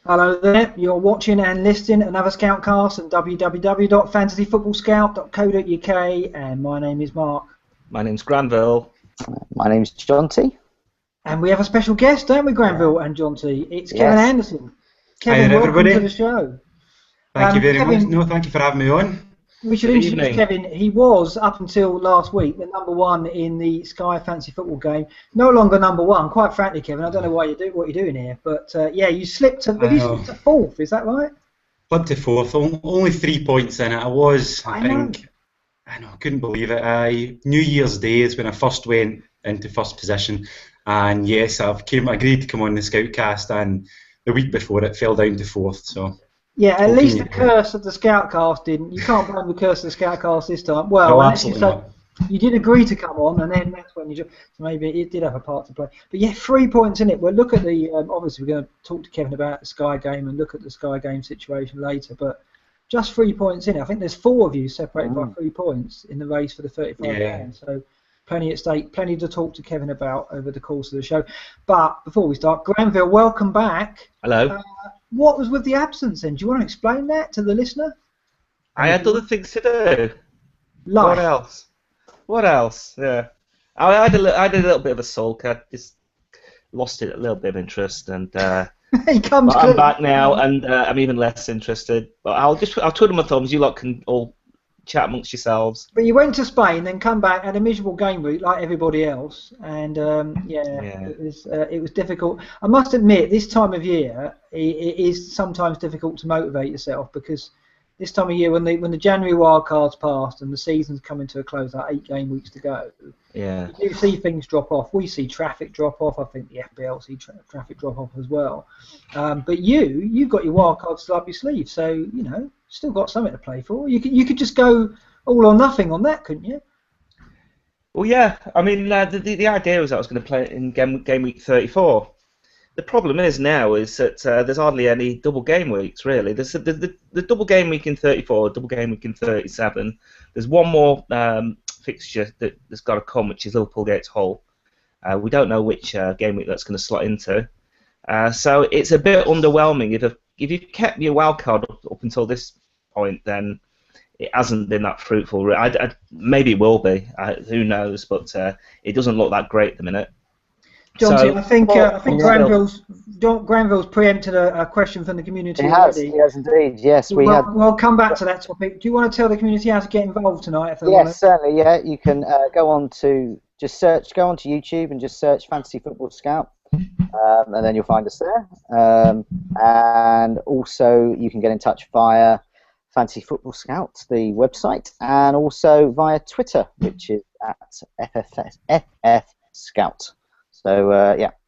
Hello there, you're watching and listening to another ScoutCast on www.fantasyfootballscout.co.uk, and my name is Mark. My name's Granville. My name's John T. And we have a special guest, don't we, Granville and John T? It's Kevin Anderson. Kevin, Hi, welcome everybody. to the show. Thank you very Kevin, much. No, thank you for having me on. We should Good introduce evening. Kevin. He was, up until last week, the #1 in the Sky Fantasy Football game. No longer #1, quite frankly, Kevin. I don't know what you're doing here, but yeah, you slipped to fourth. Is that right? Flipped to fourth. Only 3 points in it. I couldn't believe it. New Year's Day is when I first went into first position, and yes, agreed to come on the ScoutCast, and the week before it fell down to fourth. So. Yeah, at least the curse of the ScoutCast didn't. You can't blame the curse of the ScoutCast this time. Well, No, absolutely not. You did agree to come on, and then that's when so maybe it did have a part to play. But yeah, 3 points in it. Well, look at the. Obviously, we're going to talk to Kevin about the Sky game and look at the Sky game situation later. But just 3 points in it. I think there's 4 of you separated by 3 points in the race for the 35 games. So plenty at stake, plenty to talk to Kevin about over the course of the show. But before we start, Granville, welcome back. Hello. What was with the absence then? Do you want to explain that to the listener? I had other things to do. Life. What else? Yeah. I did a little bit of a sulk. I just lost it a little bit of interest, and He comes but I'm back now, and I'm even less interested. But I'll twiddle my thumbs. You lot can all chat amongst yourselves. But you went to Spain, then come back, had a miserable game week like everybody else, and it was difficult. I must admit, this time of year, it is sometimes difficult to motivate yourself, because this time of year, when the January wildcard's passed and the season's coming to a close, like 8 game weeks to go, Yeah. you do see things drop off. We see traffic drop off. I think the FBL see traffic drop off as well. But you've got your wildcard still up your sleeve, so still got something to play for. You could just go all or nothing on that, couldn't you? Well, yeah. I mean, the idea was I was going to play it in game week 34. The problem is now is that there's hardly any double game weeks, really. There's the double game week in 34, double game week in 37. There's one more fixture that's got to come, which is Liverpool against Hull. We don't know which game week that's going to slot into. So it's a bit underwhelming. If you've kept your wildcard up until this point, then it hasn't been that fruitful. Maybe it will be. Who knows? But it doesn't look that great at the minute. John, So, I think Granville's preempted a question from the community already. He has indeed, yes. We'll come back to that topic. Do you want to tell the community how to get involved tonight? If they want to? Certainly, yeah. You can go onto YouTube and just search Fantasy Football Scout, and then you'll find us there. And also, you can get in touch via Fantasy Football Scout, the website, and also via Twitter, which is at FF Scout. So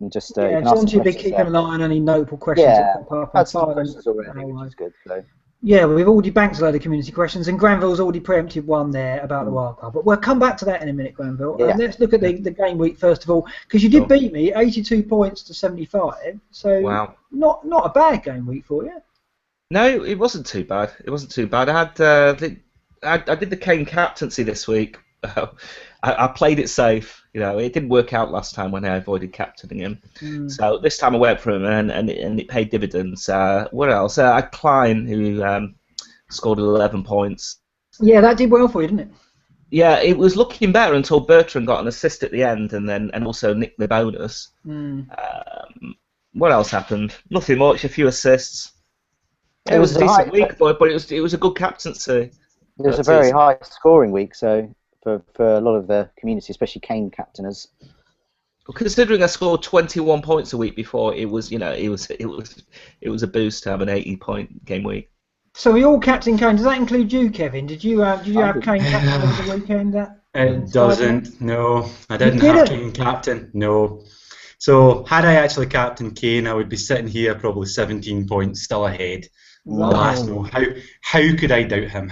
and just John should be keeping an eye on any notable questions that pop up. Had some questions already, which is good. So. Yeah, we've already banked a load of community questions, and Granville's already preempted one there about the wildcard. But we'll come back to that in a minute, Granville. Yeah. Let's look at the game week first of all, because you did beat me, 82 points to 75. So not a bad game week for you. No, it wasn't too bad. I did the Kane captaincy this week. I played it safe. It didn't work out last time when I avoided captaining him. So this time I went for him, and it paid dividends. What else? I had Klein, who scored 11 points. Yeah, that did well for you, didn't it? Yeah, it was looking better until Bertrand got an assist at the end, and also nicked the bonus. What else happened? Nothing much. A few assists. It was a decent week, but it was a good captaincy. It was a very high scoring week, so for a lot of the community, especially Kane captainers. Well, considering I scored 21 points a week before, it was a boost to have an 80-point game week. So we all captain Kane. Does that include you, Kevin? Did you have Kane captain over the weekend? It doesn't. No, I didn't have Kane captain. No. So had I actually captained Kane, I would be sitting here probably 17 points still ahead. Wow. How could I doubt him?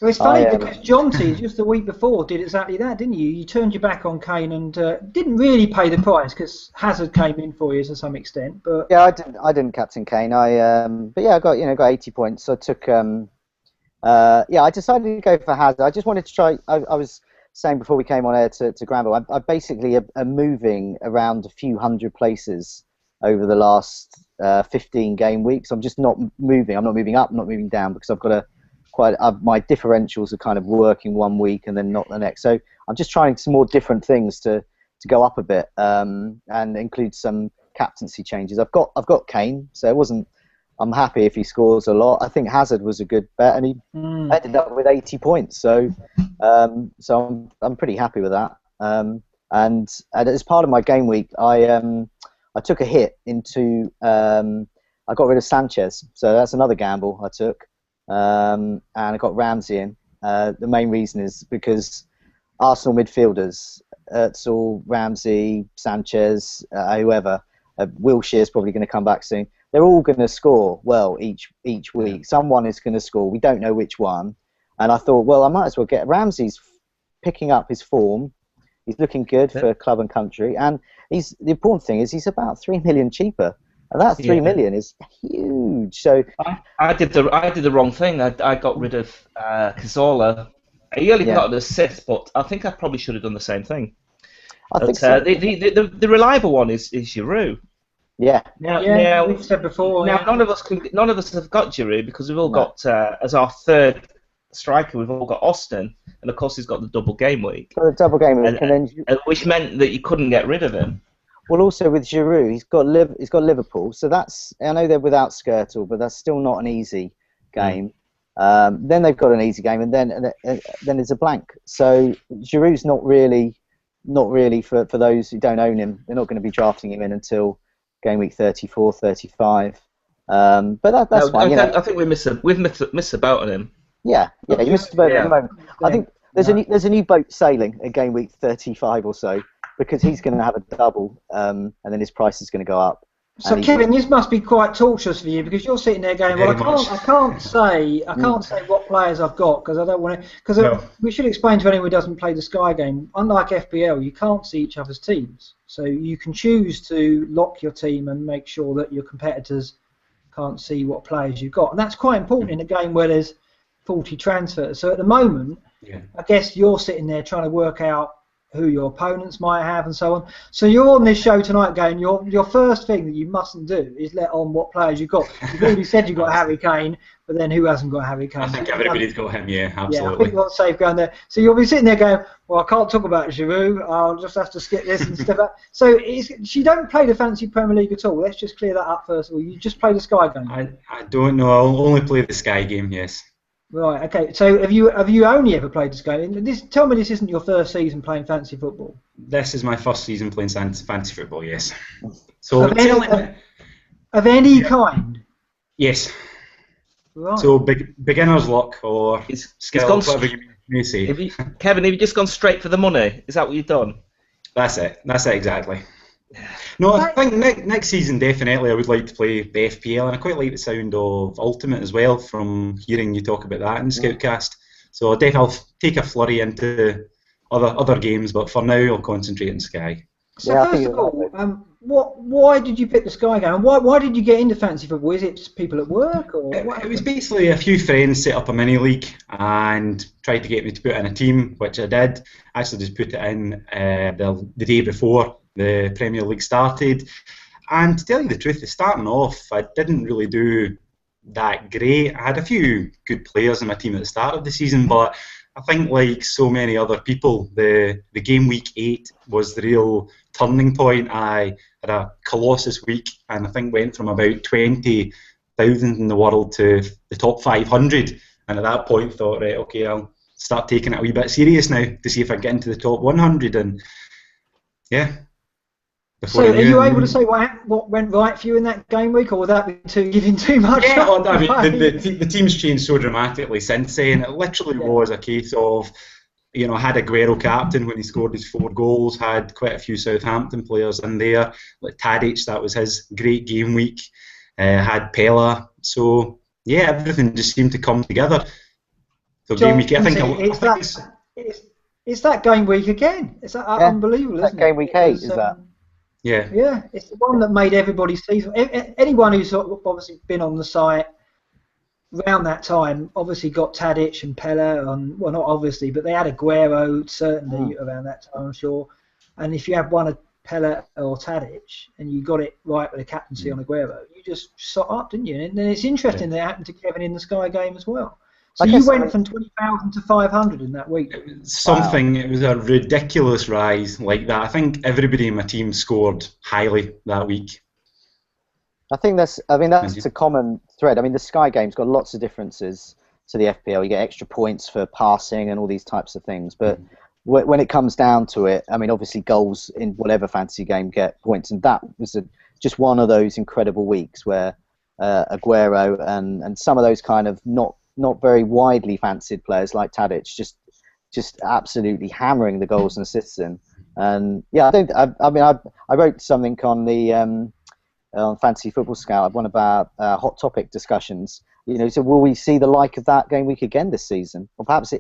Well, it's funny because John T just the week before did exactly that, didn't you? You turned your back on Kane and didn't really pay the price because Hazard came in for you to some extent. But yeah, I didn't captain Kane. I got 80 points. So I took I decided to go for Hazard. I just wanted to try. I was saying before we came on air to Granville, I basically am moving around a few hundred places over the last 15 game week, so I'm just not moving. I'm not moving up, not moving down, because I've got my differentials are kind of working one week and then not the next. So I'm just trying some more different things to go up a bit, and include some captaincy changes. I've got Kane, so it wasn't. I'm happy if he scores a lot. I think Hazard was a good bet, and he ended up with 80 points. So I'm pretty happy with that. And as part of my game week, I took a hit into. I got rid of Sanchez, so that's another gamble I took, and I got Ramsey in. The main reason is because Arsenal midfielders, Özil, Ramsey, Sanchez, whoever, Wilshire's probably going to come back soon. They're all going to score well each week. Someone is going to score. We don't know which one. And I thought, well, I might as well get Ramsey's picking up his form. He's looking good for club and country. And the important thing is he's about 3 million cheaper. And that 3 million is huge. So I did the wrong thing. I got rid of Cazorla. He only got an assist, but I think I probably should have done the same thing. I think so. The reliable one is Giroud. Yeah. Now, we've said before. Now none of us have got Giroud because we've all got as our third striker. We've all got Austin, and of course he's got the double game week. So the double game week, and then which meant that you couldn't get rid of him. Well, also with Giroud, he's got Liverpool, so that's, I know they're without Skirtle, but that's still not an easy game. Then they've got an easy game, and then there's a blank. So Giroud's not really for those who don't own him. They're not going to be drafting him in until game week 34, 35. But that's fine. I think we've missed a boat on him. Yeah, you missed a boat at the moment. I think there's a new boat sailing at game week 35 or so, because he's going to have a double, and then his price is going to go up. So Kevin, this must be quite torturous for you, because you're sitting there going, "Well, I can't say what players I've got, because I don't want to." Because we should explain to anyone who doesn't play the Sky game. Unlike FPL, you can't see each other's teams, so you can choose to lock your team and make sure that your competitors can't see what players you've got, and that's quite important in a game where there's 40 transfers. So at the moment, I guess you're sitting there trying to work out who your opponents might have and so on. So you're on this show tonight going, your first thing that you mustn't do is let on what players you've got. You've already said you've got Harry Kane, but then who hasn't got Harry Kane? I think everybody's got him, absolutely. Yeah, I think you're safe going there. So you'll be sitting there going, well, I can't talk about Giroud, I'll just have to skip this and stuff. So you don't play the Fantasy Premier League at all. Let's just clear that up first of all. You just play the Sky game. I don't know. I'll only play the Sky game, yes. Right, okay. So have you only ever played this game? Tell me this isn't your first season playing fantasy football. This is my first season playing fantasy football, yes. So of any kind? Yes. Right. So beginner's luck or skill, whatever you may say. Kevin, have you just gone straight for the money? Is that what you've done? That's it exactly. No, I think next season definitely I would like to play the FPL, and I quite like the sound of Ultimate as well from hearing you talk about that in ScoutCast. So I'll take a flurry into other games, but for now I'll concentrate on Sky. So first of all, why did you pick the Sky game? And why did you get into fantasy football? Is it people at work? Or it was basically a few friends set up a mini league and tried to get me to put in a team, which I did. I actually just put it in the day before the Premier League started, and to tell you the truth, starting off I didn't really do that great. I had a few good players in my team at the start of the season, but I think like so many other people, the game week 8 was the real turning point. I had a colossus week, and I think went from about 20,000 in the world to the top 500, and at that point thought, right, okay, I'll start taking it a wee bit serious now to see if I can get into the top 100, and yeah. So are you able to say what went right for you in that game week, or would that be giving too much? Yeah, I mean, the team's changed so dramatically since then. It literally was a case of, I had Aguero captain when he scored his 4 goals, had quite a few Southampton players in there, like Tadic, that was his great game week, had Pella, so yeah, everything just seemed to come together. So John, game week, I think it's that game week again. It's unbelievable, isn't it? Game week 8 is that? Yeah, it's the one that made everybody see. Anyone who's sort of obviously been on the site around that time obviously got Tadic and Pella, well, not obviously, but they had Aguero certainly around that time, I'm sure. And if you had one of Pele or Tadic, and you got it right with the captaincy on Aguero, you just shot up, didn't you? And then it's interesting that it happened to Kevin in the Sky game as well. So you went from 20,000 to 500 in that week. Something, it was a ridiculous rise like that. I think everybody in my team scored highly that week. I think that's a common thread. I mean, the Sky game's got lots of differences to the FPL. You get extra points for passing and all these types of things. But when it comes down to it, I mean, obviously goals in whatever fantasy game get points. And that was just one of those incredible weeks where Aguero and some of those kind of not very widely fancied players like Tadic just absolutely hammering the goals and assists in. And yeah, I wrote something on the on Fantasy Football Scout, one about hot topic discussions. So will we see the like of that game week again this season, or perhaps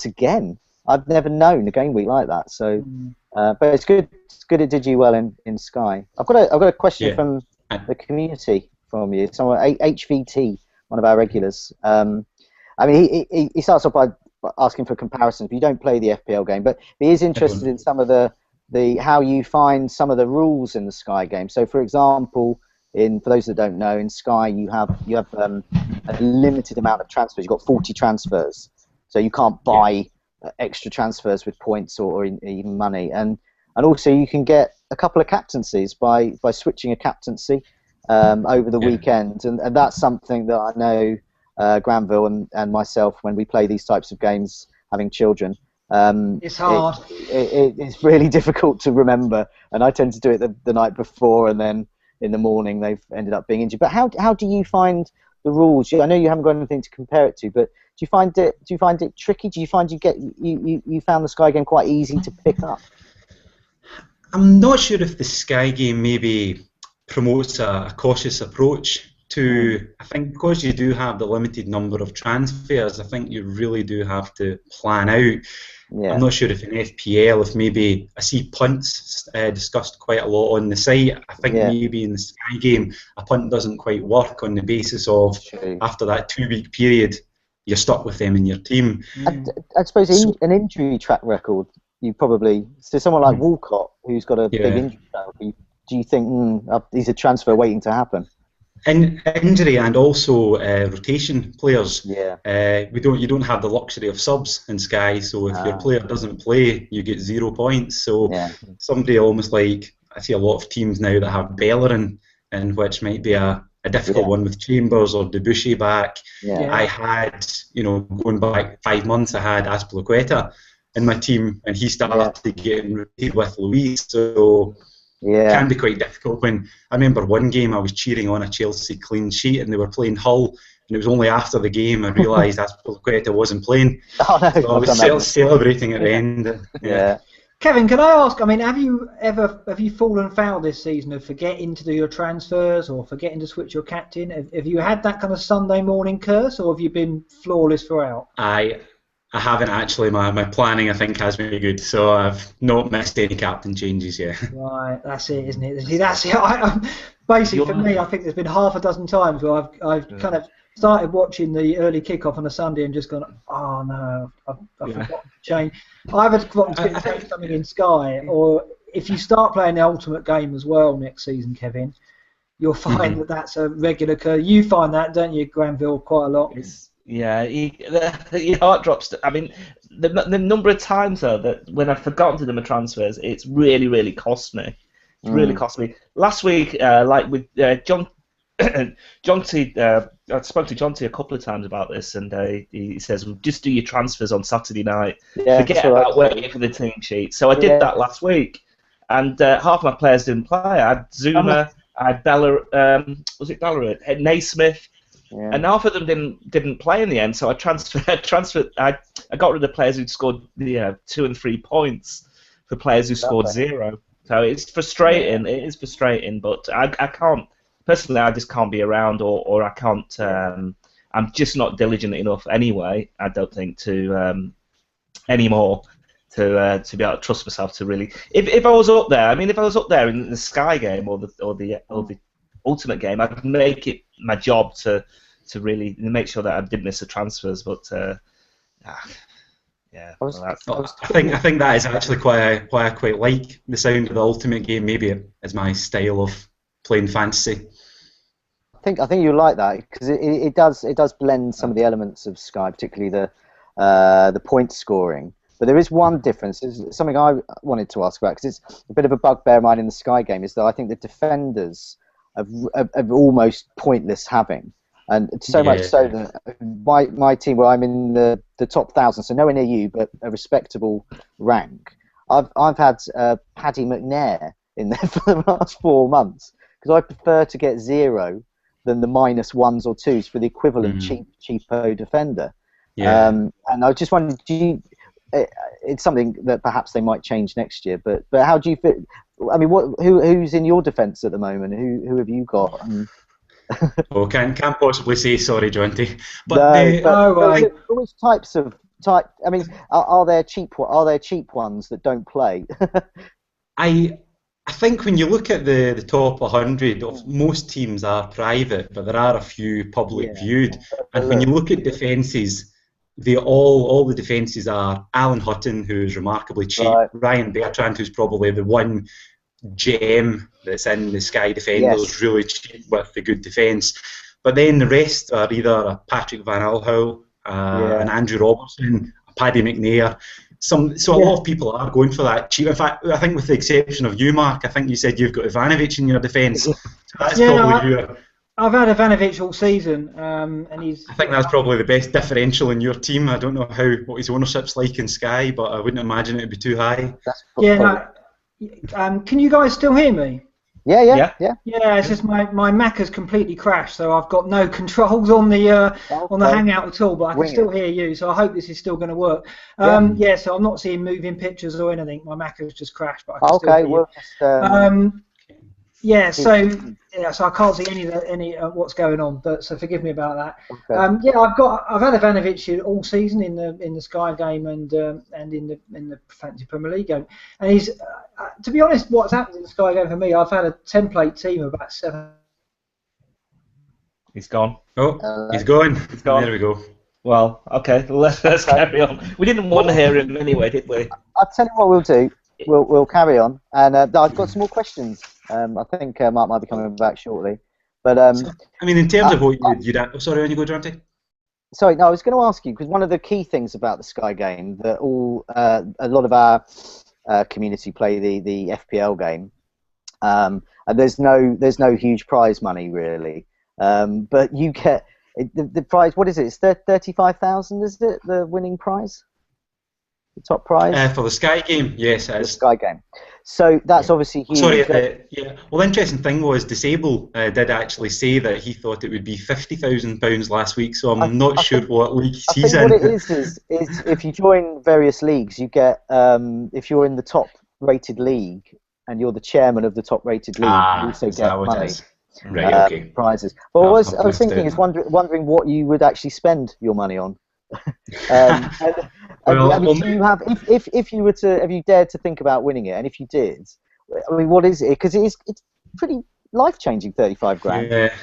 again? I've never known a game week like that. So, but it's good. It's good it did you well in Sky. I've got a question from the community from you. Someone HVT, one of our regulars. I mean, he starts off by asking for comparisons. But you don't play the FPL game, but he is interested in some of the how you find some of the rules in the Sky game. So, for example, for those that don't know, in Sky you have a limited amount of transfers. You've got 40 transfers, so you can't buy extra transfers with points or even money. And also you can get a couple of captaincies by switching a captaincy over the weekend, and that's something that I know. Granville and myself, when we play these types of games, having children, it's hard. It's really difficult to remember, and I tend to do it the night before, and then in the morning they've ended up being injured. But how do you find the rules? I know you haven't got anything to compare it to, but do you find it tricky? Do you find you found the Sky game quite easy to pick up? I'm not sure if the Sky game maybe promotes a cautious approach to, I think because you do have the limited number of transfers, I think you really do have to plan out. I'm not sure if in FPL, if maybe I see punts discussed quite a lot on the site. I think maybe in the Sky game, a punt doesn't quite work on the basis of after that 2-week period, you're stuck with them in your team. I suppose an injury track record, you probably, so someone like Walcott, who's got a big injury track record, do you think he's a transfer waiting to happen? Injury and also rotation players. You don't have the luxury of subs in Sky, so if your player doesn't play, you get 0 points. So somebody almost like, I see a lot of teams now that have Bellerin, and which might be a difficult one with Chambers or Debussy back. I had, going back 5 months, I had Azpilicueta in my team, and he started getting rotated with Luis. So it can be quite difficult. When I remember one game I was cheering on a Chelsea clean sheet and they were playing Hull, and it was only after the game I realised Azpilicueta wasn't playing. So I was celebrating at the end. Kevin, can I ask? I mean, have you fallen foul this season of forgetting to do your transfers or forgetting to switch your captain? Have you had that kind of Sunday morning curse, or have you been flawless throughout? I haven't actually. My planning, I think, has been good, so I've not missed any captain changes yet. Right, that's it, isn't it? See, that's it. Basically, for me, I think there's been half a dozen times where I've kind of started watching the early kickoff on a Sunday and just gone, oh no, I've forgotten to change. I've forgotten to change something in Sky, or if you start playing the Ultimate Game as well next season, Kevin, you'll find that that's a regular curve. You find that, don't you, Granville, quite a lot? Your heart drops. I mean, the number of times though that when I've forgotten to do my transfers, it's really, really cost me. It's really cost me. Last week, like with John T, I spoke to John T a couple of times about this, and he says, well, just do your transfers on Saturday night. Forget about waiting for the team sheet. So I did that last week, and half my players didn't play. I had Zuma, I had was it Bellerin? I had Naismith. And half of them didn't play in the end, so I transferred. I got rid of players who'd scored 2 and 3 points for players who scored 0. So it's frustrating. It is frustrating, but I can't personally. I just can't be around, or I can't. I'm just not diligent enough anyway. I don't think to anymore to be able to trust myself to really. If I was up there, I mean, if I was up there in the Sky game or the Ultimate Game, I'd make it my job to really make sure that I didn't miss the transfers, but Yeah, I was- well, that's I was- I think that is actually why I quite like the sound of the Ultimate game. Maybe it is my style of playing fantasy. I think you like that because it does blend some of the elements of Sky, particularly the point scoring. But there is one difference. It's something I wanted to ask about because it's a bit of a bugbear of mine in the Sky game is that I think the defenders are almost pointless having, and so much so that my team, where I'm in the top 1,000, so nowhere near you, but a respectable rank. I've had Paddy McNair in there for the last 4 months because I prefer to get 0 than the -1s or 2s for the equivalent cheapo defender. Yeah. And I just wondered, it's something that perhaps they might change next year. But how do you fit? I mean, who's in your defence at the moment? Who have you got? Oh, can't possibly say sorry, Jonty. But Which type? I mean, are there cheap ones that don't play? I think when you look at the top 100, most teams are private, but there are a few public viewed. And when you look at defences, all the defences are Alan Hutton, who's remarkably cheap, Right. Ryan Bertrand, who's probably the one gem that's in the Sky Defenders, really cheap with the good defence. But then the rest are either a Patrick Van Alhouw, an Andrew Robertson, a Paddy McNair. So a lot of people are going for that cheap. In fact, I think with the exception of you, Mark, I think you said you've got Ivanovic in your defence. So that's probably I've had Ivanovic all season, and he's. I think that's probably the best differential in your team. I don't know what his ownership's like in Sky, but I wouldn't imagine it would be too high. Can you guys still hear me? Yeah. Yeah, it's just my Mac has completely crashed, so I've got no controls on the Hangout at all, but I can still hear you, so I hope this is still going to work. So I'm not seeing moving pictures or anything. My Mac has just crashed, but I can still hear you. So I can't see any what's going on, but so forgive me about that. Okay. I've had Ivanovic all season in the Sky game and in the Fantasy Premier League game, and he's to be honest, what's happened in the Sky game for me, I've had a template team of about 7. He's gone. Oh, he's gone. There we go. Well, okay, let's carry on. We didn't want to hear him anyway, did we? I'll tell you what we'll do. We'll carry on, and I've got some more questions. I think Mark might be coming back shortly, but I mean, in terms of what you'd sorry, on you go, Jonty. Sorry, no, I was going to ask you because one of the key things about the Sky game that a lot of our community play the FPL game, and there's no huge prize money really, but you get the prize. What is it? It's 35,000, is it the winning prize? The top prize? For the Sky game, yes, it is. The Sky game. So that's obviously huge. Sorry, Well, the interesting thing was Disable did actually say that he thought it would be £50,000 last week, so I'm not sure what league he's in. What it is if you join various leagues, you get, if you're in the top rated league and you're the chairman of the top rated league, you also get money. Right, okay. Prizes. Well, I was thinking, wondering what you would actually spend your money on. If you dared to think about winning it, and if you did, I mean, what is it? Because it's pretty life-changing, 35 grand. Yeah.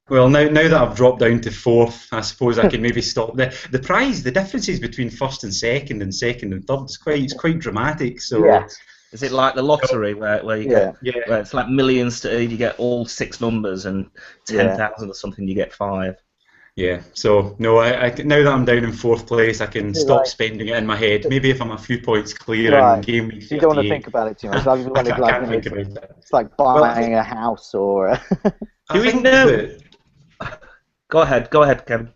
Well, now that I've dropped down to 4th, I suppose I can maybe stop. The prize, the differences between 1st and 2nd and 2nd and 3rd is quite dramatic. So. Yeah. Is it like the lottery where you get where it's like millions you get all 6 numbers and 10,000 or something you get 5? Yeah, so no, I now that I'm down in 4th place, I can stop spending it in my head. Maybe if I'm a few points clear in game week 38. You don't want to think about it too much. It's like buying a house or. Do we know? Go ahead, Kevin.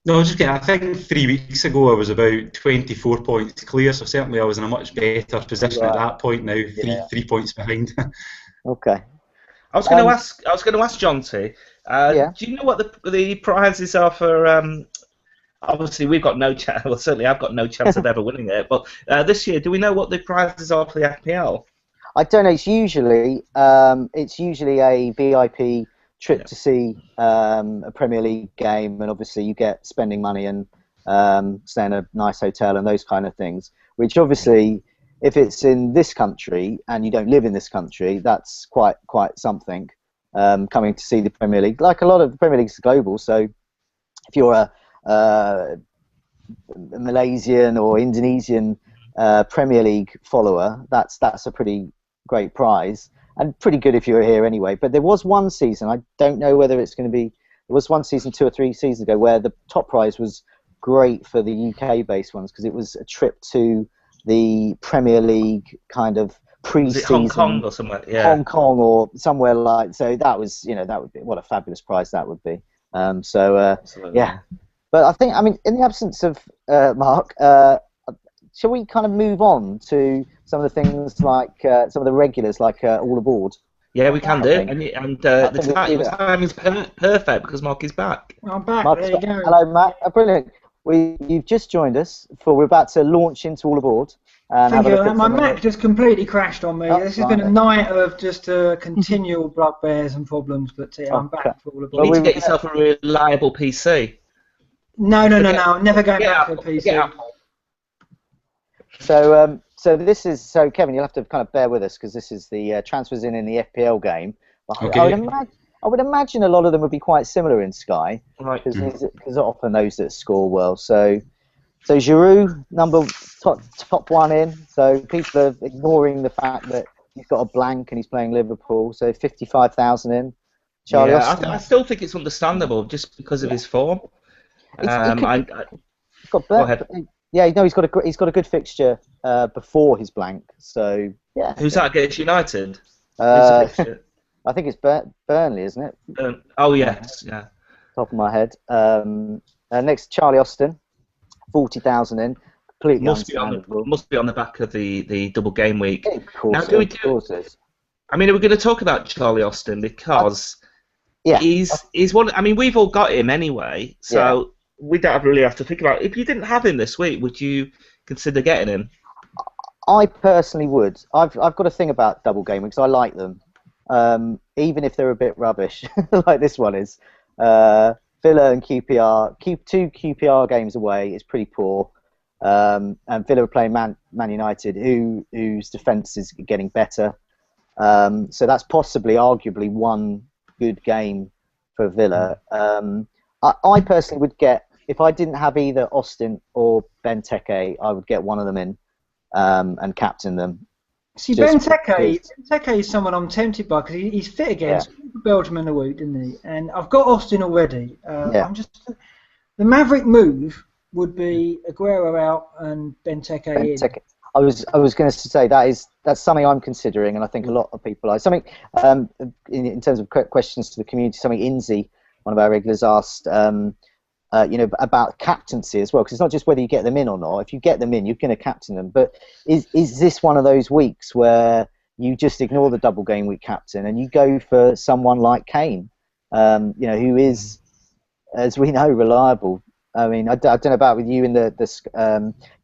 No, I think 3 weeks ago I was about 24 points clear, so certainly I was in a much better position at that point. Now, three points behind. Okay. I was going to ask John T. Do you know what the prizes are for? Obviously, we've got no chance. Well, certainly, I've got no chance of ever winning it. But this year, do we know what the prizes are for the FPL? I don't know. It's usually a VIP trip to see a Premier League game, and obviously you get spending money and stay in a nice hotel and those kind of things. Which obviously, if it's in this country and you don't live in this country, that's quite something. Coming to see the Premier League, like a lot of the Premier Leagues are global. So if you're Malaysian or Indonesian Premier League follower, that's a pretty great prize, and pretty good if you're here anyway. But there was one season, I don't know whether it's going to be, there was one season 2 or 3 seasons ago where the top prize was great for the UK-based ones, because it was a trip to the Premier League kind of pre-season. Hong Kong or somewhere? Yeah. Hong Kong or somewhere like, so that was, that would be, what a fabulous prize that would be. Yeah. But I think, I mean, in the absence of Mark, shall we kind of move on to some of the things like some of the regulars, like All Aboard? Yeah, we can do. And the time is perfect because Mark is back. I'm back. Mark's there you go. Hello, Matt. Brilliant. You've just joined us we're about to launch into All Aboard. And my Mac just completely crashed on me. This has been a night of just continual bugbears and problems, but I'm back for All Aboard. You need to get yourself a reliable PC. No. I'm never going back to a PC. So Kevin, you'll have to kind of bear with us because this is the transfers in the FPL game. Okay. I would imagine a lot of them would be quite similar in Sky, right? Because often those that score well. So Giroud, top one in. So people are ignoring the fact that he's got a blank and he's playing Liverpool. So 55,000 in. Charlie Austin. I still think it's understandable just because of his form. He's got go ahead. Yeah, no, he's got a good fixture before his blank. So yeah. Who's that against United? I think it's Burnley, isn't it? Oh yes, yeah. Top of my head. Next, Charlie Austin, 40,000 in. Completely understandable. Must be on the back of the double game week. Yeah, of course. Now, I mean, we're going to talk about Charlie Austin because he's one. I mean, we've all got him anyway, so we don't really have to think about it. If you didn't have him this week, would you consider getting him? I personally would. I've got a thing about double game weeks. I like them. Even if they're a bit rubbish, like this one is. Villa and QPR, two QPR games away is pretty poor. And Villa are playing Man United, whose defence is getting better. So that's possibly, arguably, one good game for Villa. I personally would get, if I didn't have either Austin or Benteke, I would get one of them in and captain them. See, Benteke is someone I'm tempted by because he's fit again. Yeah. Belgium in the week, didn't he? And I've got Austin already. The Maverick move would be Aguero out and Benteke in. I was going to say that's something I'm considering, and I think a lot of people are. Something in terms of questions to the community. Something Inzi, one of our regulars, asked. About captaincy as well, because it's not just whether you get them in or not. If you get them in, you're going to captain them. But is this one of those weeks where you just ignore the double game week captain and you go for someone like Kane, who is, as we know, reliable? I mean, I don't know about with you in the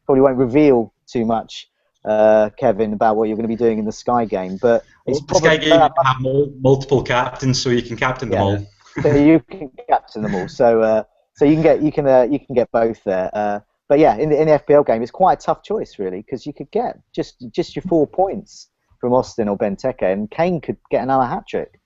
probably won't reveal too much, Kevin, about what you're going to be doing in the Sky game. But it's the Sky game you can have multiple captains, so you can captain them all. So you can captain them all. So you can get both there. But yeah, in the FPL game, it's quite a tough choice really, because you could get just your 4 points from Austin or Benteke, and Kane could get another hat trick.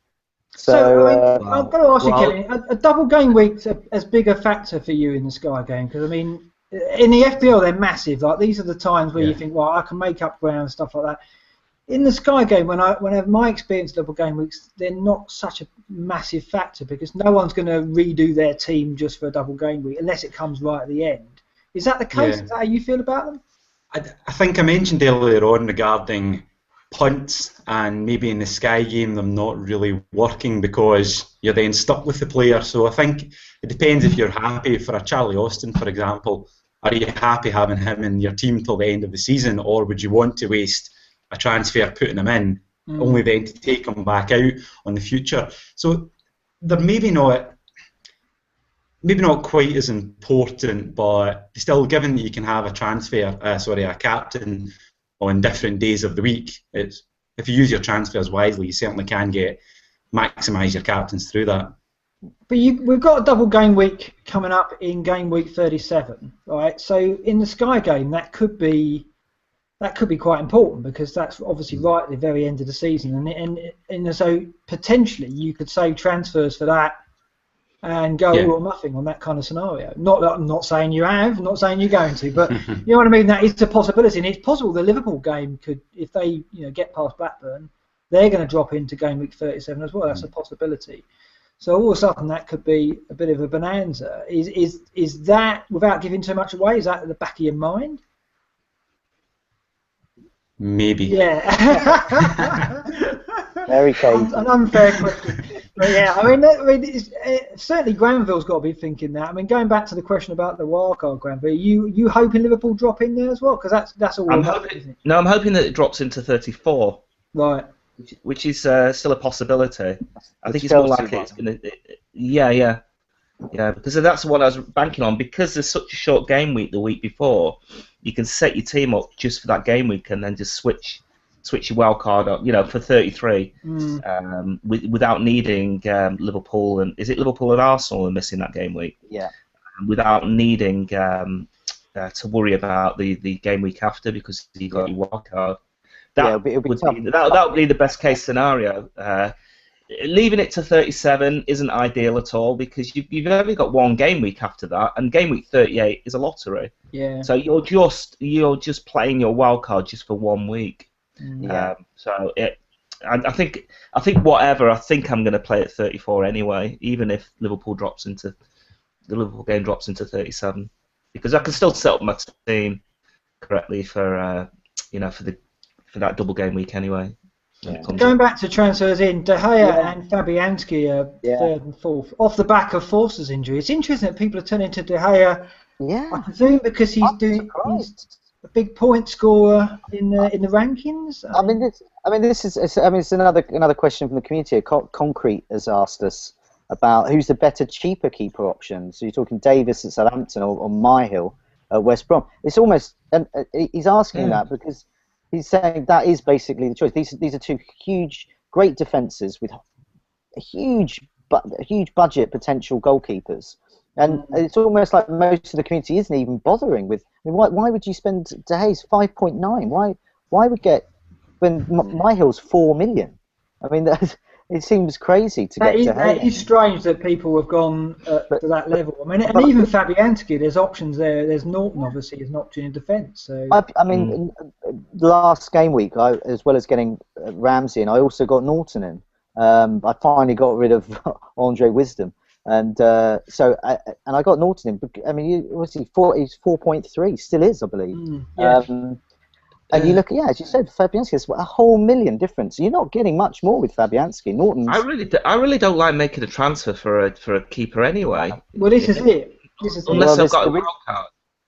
I've got to ask you, Kevin, a double game week's as big a factor for you in the Sky game? Because I mean, in the FPL they're massive. Like these are the times where you think, well, I can make up ground and stuff like that. In the Sky game, whenever my experience of double game weeks, they're not such a massive factor because no one's going to redo their team just for a double game week unless it comes right at the end. Is that the case? Yeah. Is that how you feel about them? I think I mentioned earlier on regarding punts and maybe in the Sky game them not really working because you're then stuck with the player. So I think it depends if you're happy for a Charlie Austin, for example. Are you happy having him in your team till the end of the season, or would you want to waste a transfer putting him in, only then to take him back out on the future? So they're maybe not quite as important, but still, given that you can have a captain on different days of the week, if you use your transfers wisely, you certainly can maximise your captains through that. But we've got a double game week coming up in game week 37, right? So in the Sky game, that could be quite important because that's obviously right at the very end of the season, and so potentially you could save transfers for that and go all or nothing on that kind of scenario. Not that I'm not saying you have, not saying you're going to, but you know what I mean. That is a possibility, and it's possible the Liverpool game could, if they get past Blackburn, they're going to drop into game week 37 as well. That's a possibility. So all of a sudden that could be a bit of a bonanza. Is that, without giving too much away, is that at the back of your mind? Maybe. Yeah. Very cagey. An unfair question. But yeah, I mean certainly Granville's got to be thinking that. I mean, going back to the question about the wildcard, Granville, you hoping Liverpool drop in there as well? Because that's all. I'm hoping that it drops into 34. Right. Which is still a possibility. I think it's more likely it's going to. Yeah. Because that's what I was banking on. Because there's such a short game week the week before, you can set your team up just for that game week and then just switch your wild card up, for 33, without needing Liverpool and is it Liverpool and Arsenal are missing that game week? Yeah. Without needing to worry about the game week after because you got your wild card. That would be the best case scenario. Leaving it to 37 isn't ideal at all because you've only got one game week after that, and game week 38 is a lottery. Yeah. So you're just playing your wild card just for 1 week. Yeah. I think whatever. I think I'm going to play at 34 anyway, even if the Liverpool game drops into 37, because I can still set up my team correctly for that double game week anyway. Yeah. Going back to transfers in, De Gea and Fabianski are third and fourth off the back of Forster's injury. It's interesting that people are turning to De Gea. Yeah. I presume because he's a big point scorer in the rankings. It's another question from the community. Concrete has asked us about who's the better, cheaper keeper option. So you're talking Davis at Southampton or Myhill at West Brom. It's almost, and he's asking that because he's saying that is basically the choice. These are two great defences with a huge budget potential goalkeepers. And it's almost like most of the community isn't even bothering with. I mean, why would you spend De Gea's 5.9? Why would get when Myhill's 4 million? I mean, it seems crazy to get De Gea. That is strange that people have gone to that level. I mean, and even Fabianski, there's options there. There's Norton, obviously, as an option in defence. So in last game week, as well as getting Ramsey in, I also got Norton in. I finally got rid of Andre Wisdom. And I got Norton in. I mean, he's 4.3, still is, I believe. And you look, as you said, Fabianski is a whole million difference. You're not getting much more with Fabianski. Norton's. I really don't like making a transfer for a keeper anyway. Well, this is it. Unless I've got a wild card.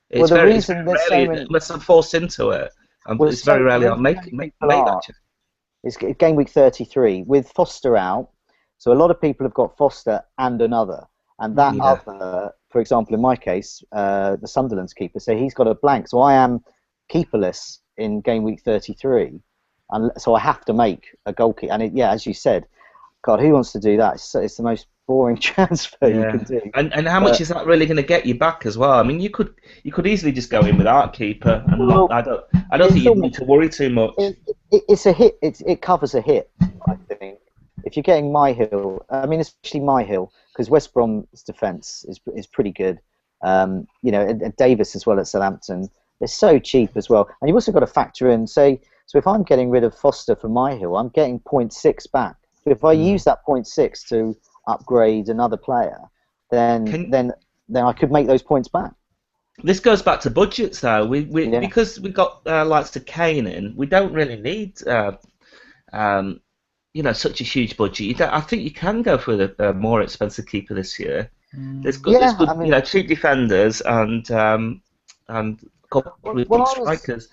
Unless I'm forced into it. It's very rarely I'll make that change. It's game week 33 with Foster out. So a lot of people have got Foster and another, and that other, for example, in my case, the Sunderland's keeper, so he's got a blank. So I am keeperless in game week 33, and so I have to make a goalkeeper. And as you said, God, who wants to do that? It's the most boring transfer you can do. And how much is that really going to get you back as well? I mean, you could easily just go in without a keeper, and I don't think you need to worry too much. It's a hit. It covers a hit, I think. If you're getting Myhill, I mean, especially Myhill, because West Brom's defence is pretty good. And Davis as well at Southampton. They're so cheap as well. And you've also got to factor in, so if I'm getting rid of Foster for Myhill, I'm getting 0.6 back. So if I use that 0.6 to upgrade another player, then I could make those points back. This goes back to budgets, though. Because we got likes to Kane in, we don't really need such a huge budget. I think you can go for a more expensive keeper this year. There's good cheap defenders and a couple of good strikers.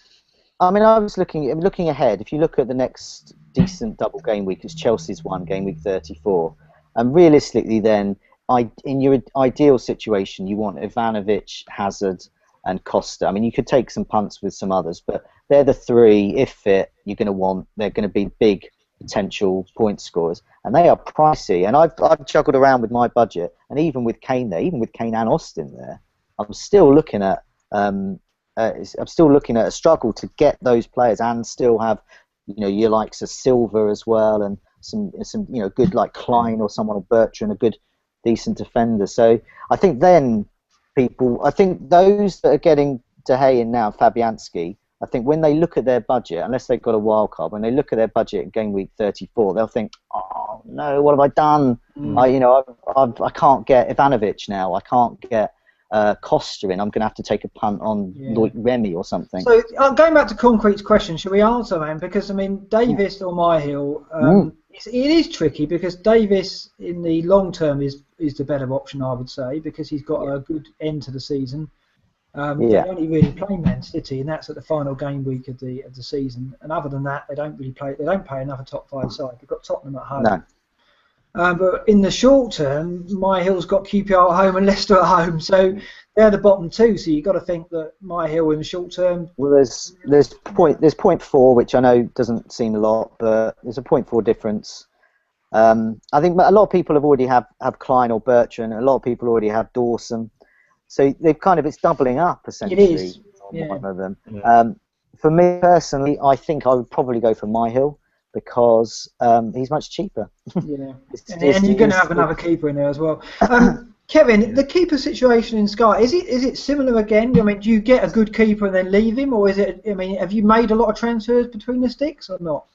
I mean, I'm looking ahead. If you look at the next decent double game week, it's Chelsea's one, game week 34. And realistically then, in your ideal situation, you want Ivanovic, Hazard and Costa. I mean, you could take some punts with some others, but they're the three, if fit, you're going to want. They're going to be big potential point scorers, and they are pricey. And I've juggled around with my budget, and even with Kane and Austin there, I'm still looking at a struggle to get those players and still have your likes of Silva as well, and some good like Klein or someone, or Bertrand, a good decent defender. So I think then I think those that are getting De Gea in now, Fabianski, I think when they look at their budget, unless they've got a wild card, when they look at their budget at game week 34, they'll think, oh no, what have I done? I can't get Ivanovic now. I can't get Costa in. I'm going to have to take a punt on Loic Remy or something. So going back to Concrete's question, should we answer, man? Because I mean, Davis or Myhill, it is tricky because Davis in the long term is the better option, I would say, because he's got a good end to the season. They only really play Man City, and that's at the final game week of the season. And other than that, they don't really play. They don't play another top 5 side. They've got Tottenham at home. No. But in the short term, Myhill's got QPR at home and Leicester at home, so they're the bottom 2. So you've got to think that Myhill in the short term. Well, there's 0.4, which I know doesn't seem a lot, but there's a 0.4 difference. I think a lot of people have already have Klein or Bertrand. A lot of people already have Dawson. So they've it's doubling up essentially. It is. On one of them. For me personally, I think I would probably go for Myhill because he's much cheaper. Yeah, and you're going to have another keeper in there as well. Kevin, the keeper situation in Sky, is it similar again? I mean, do you get a good keeper and then leave him, or is it? I mean, have you made a lot of transfers between the sticks or not?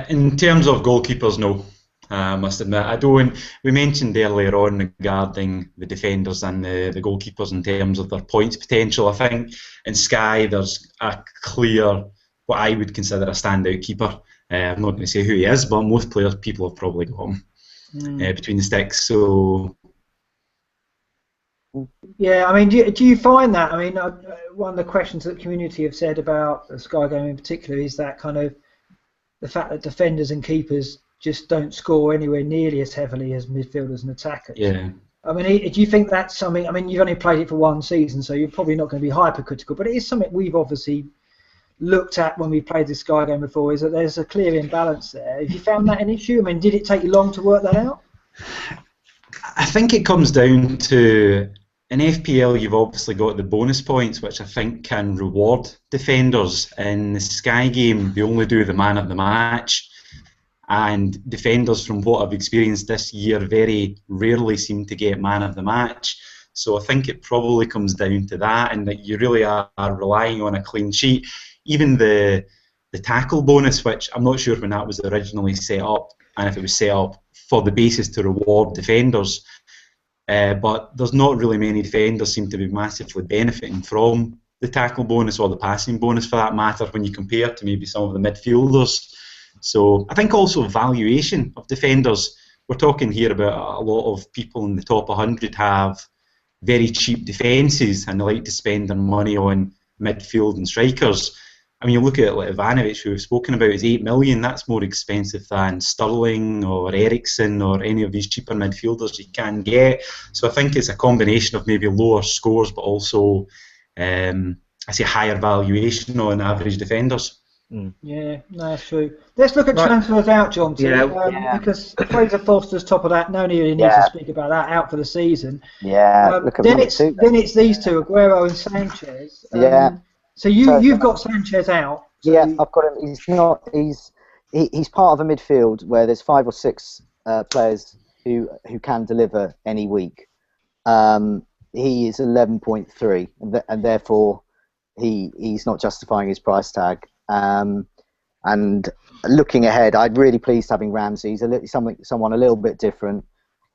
In terms of goalkeepers, no. I must admit, I don't. We mentioned earlier on regarding the defenders and the goalkeepers in terms of their points potential. I think in Sky there's a clear, what I would consider a standout keeper. I'm not going to say who he is, but most people have probably got him between the sticks. So. Yeah, I mean, do you find that? I mean, one of the questions that the community have said about the Sky game in particular is that kind of the fact that defenders and keepers just don't score anywhere nearly as heavily as midfielders and attackers. Yeah. I mean, do you think that's something? I mean, you've only played it for one season, so you're probably not going to be hypercritical. But it is something we've obviously looked at when we played the Sky game before. Is that there's a clear imbalance there? Have you found that an issue? I mean, did it take you long to work that out? I think it comes down to in FPL. You've obviously got the bonus points, which I think can reward defenders. In the Sky game, they only do the man of the match. And defenders, from what I've experienced this year, very rarely seem to get man of the match. So I think it probably comes down to that, and that you really are relying on a clean sheet. Even the tackle bonus, which I'm not sure when that was originally set up, and if it was set up for the basis to reward defenders. But there's not really many defenders seem to be massively benefiting from the tackle bonus or the passing bonus, for that matter, when you compare to maybe some of the midfielders. So I think also valuation of defenders. We're talking here about a lot of people in the top 100 have very cheap defences and they like to spend their money on midfield and strikers. I mean, you look at like Ivanovic, who we've spoken about, is 8 million. That's more expensive than Sterling or Eriksen or any of these cheaper midfielders you can get. So I think it's a combination of maybe lower scores, but also I say higher valuation on average defenders. Yeah, no, that's true. Let's look at transfers out, John, because Fraser Foster's top of that. No need to speak about that, out for the season. Yeah, look at then it's these two, Aguero and Sanchez. So you've got Sanchez out. So yeah, I've got him. He's part of a midfield where there's 5 or 6 players who can deliver any week. He is 11.3, and therefore he's not justifying his price tag. And looking ahead, I'm really pleased having Ramsey. He's someone a little bit different.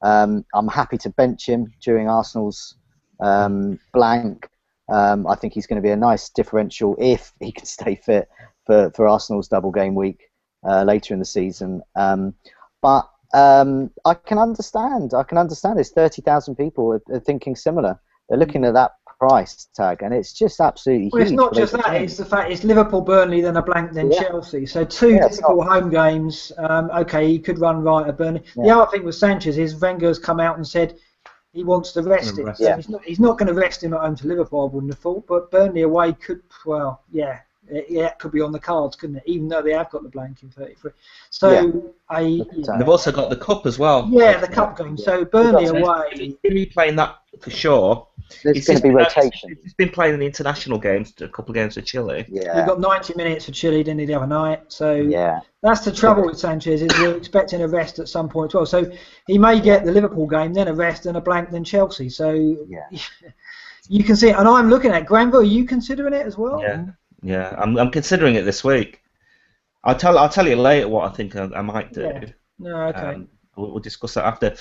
I'm happy to bench him during Arsenal's blank. I think he's going to be a nice differential if he can stay fit for Arsenal's double game week later in the season. But I can understand. There's 30,000 people are thinking similar. They're looking at that price tag, and it's just absolutely huge. Well, it's not just that. It's the fact it's Liverpool, Burnley, then a blank, then Chelsea. So 2 difficult home games. Okay, he could run right at Burnley. The other thing with Sanchez is Wenger's come out and said he wants to rest him. So he's not going to rest him at home to Liverpool, I wouldn't have thought. But Burnley away could, it could be on the cards, couldn't it? Even though they have got the blank in 33. So and they've also got the cup as well. Yeah, the cup game. So Burnley away. If you're playing that for sure, There's going to be rotation. He's been playing in the international games, a couple of games for Chile. Yeah. He got 90 minutes for Chile, didn't he, the other night? So yeah. That's the trouble with Sanchez, is we're expecting a rest at some point as well. So he may get the Liverpool game, then a rest, and a blank, then Chelsea. So you can see it. And I'm looking at Granville. Are you considering it as well? Yeah. I'm considering it this week. I'll tell you later what I think I might do. Yeah. No, okay. We'll discuss that after.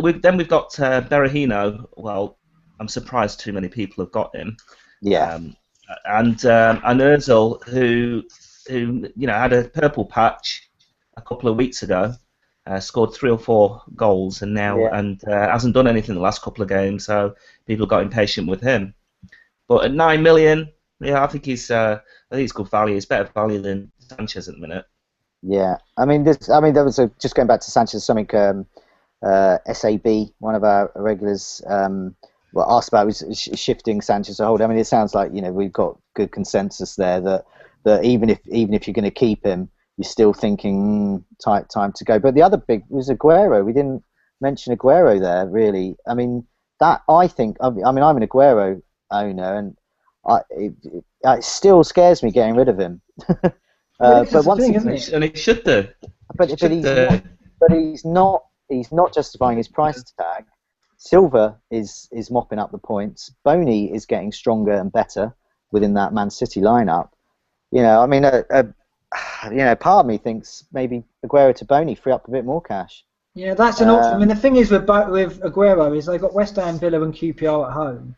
We've got Berahino. Well, I'm surprised too many people have got him. Yeah. And Ozil, who had a purple patch a couple of weeks ago, scored 3 or 4 goals, and now hasn't done anything the last couple of games. So people got impatient with him. But at 9 million, I think he's good value. It's better value than Sanchez at the minute. Yeah, there was just going back to Sanchez. Something SAB, one of our regulars, asked about was shifting Sanchez to hold. It sounds like we've got good consensus there that even if you're going to keep him, you're still thinking time to go. But the other big was Aguero. We didn't mention Aguero there really. I'm an Aguero owner, and it still scares me getting rid of him. But once and it should do. But he's not justifying his price tag. Silva is mopping up the points. Boney is getting stronger and better within that Man City lineup. Part of me thinks maybe Aguero to Boney, free up a bit more cash. Yeah, that's an option. The thing is with Aguero is they've got West Ham, Villa, and QPR at home.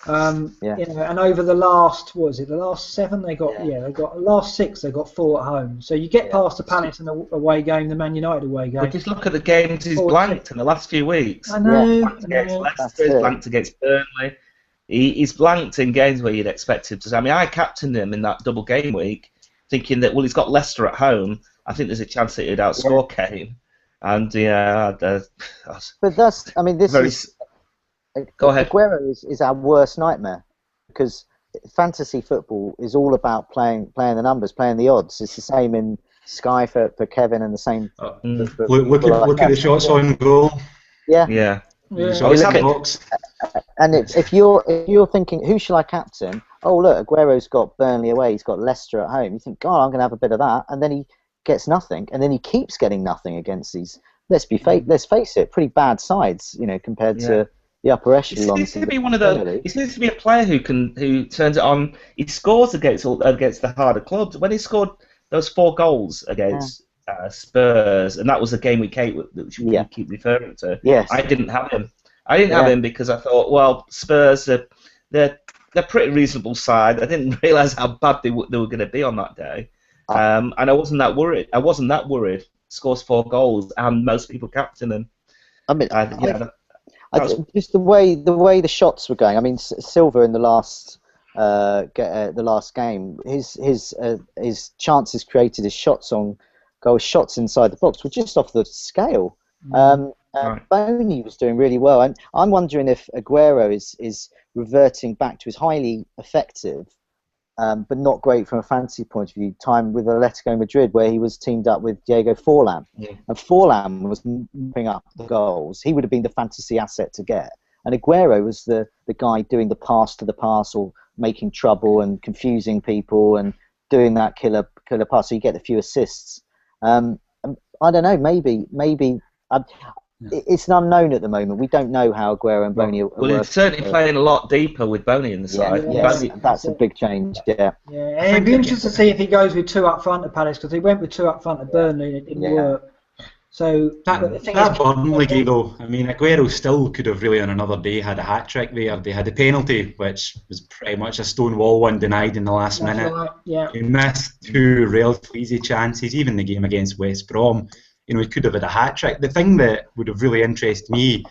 And over the last last 7 they got last 6 they got 4 at home. So you get past the Palace and the away game, the Man United away game. But just look at the games he's blanked in the last few weeks. I know. Blanked against Leicester, he's blanked against Burnley. He's blanked in games where you'd expect him to. I captained him in that double game week, thinking that he's got Leicester at home. I think there's a chance that he'd outscore Kane. And but this Go ahead. Aguero is our worst nightmare, because fantasy football is all about playing the numbers, playing the odds. It's the same in Sky for Kevin, and the same. Look at the shots on goal. Yeah. And if you're thinking, who shall I captain? Oh look, Aguero's got Burnley away. He's got Leicester at home. You think, God, I'm going to have a bit of that, and then he gets nothing, and then he keeps getting nothing against these. Let's face it, pretty bad sides, compared to the upper echelon. He seems to be one of those. He seems to be a player who turns it on. He scores against the harder clubs. When he scored those 4 goals against Spurs, and that was a game week 8 which we keep referring to. Yes. I didn't have him. I didn't have him because I thought, well, Spurs they're pretty reasonable side. I didn't realise how bad they were going to be on that day, and I wasn't that worried. Scores 4 goals, and most people captain him. Just the way the shots were going. Silva in the last game, his chances created, his shots on goal, shots inside the box were just off the scale. Boney was doing really well, and I'm wondering if Aguero is reverting back to his highly effective, but not great from a fantasy point of view, time with Atletico Madrid, where he was teamed up with Diego Forlan. And Forlan was mopping up the goals. He would have been the fantasy asset to get. And Aguero was the guy doing the pass to the pass, or making trouble and confusing people and doing that killer pass, so you get the few assists. I don't know, maybe it's an unknown at the moment. We don't know how Aguero and Boney are working. He's certainly playing a lot deeper with Boney in the side. That's a big change. And it'd be interesting to see if he goes with 2 up front at Palace, because he went with 2 up front at Burnley and it didn't work. So that Burnley game, though, Aguero still could have really on another day had a hat trick there. They had a penalty, which was pretty much a stonewall one denied in the last minute. Right, yeah. He missed 2 relatively easy chances, even the game against West Brom. He could have had a hat trick. The thing that would have really interested me,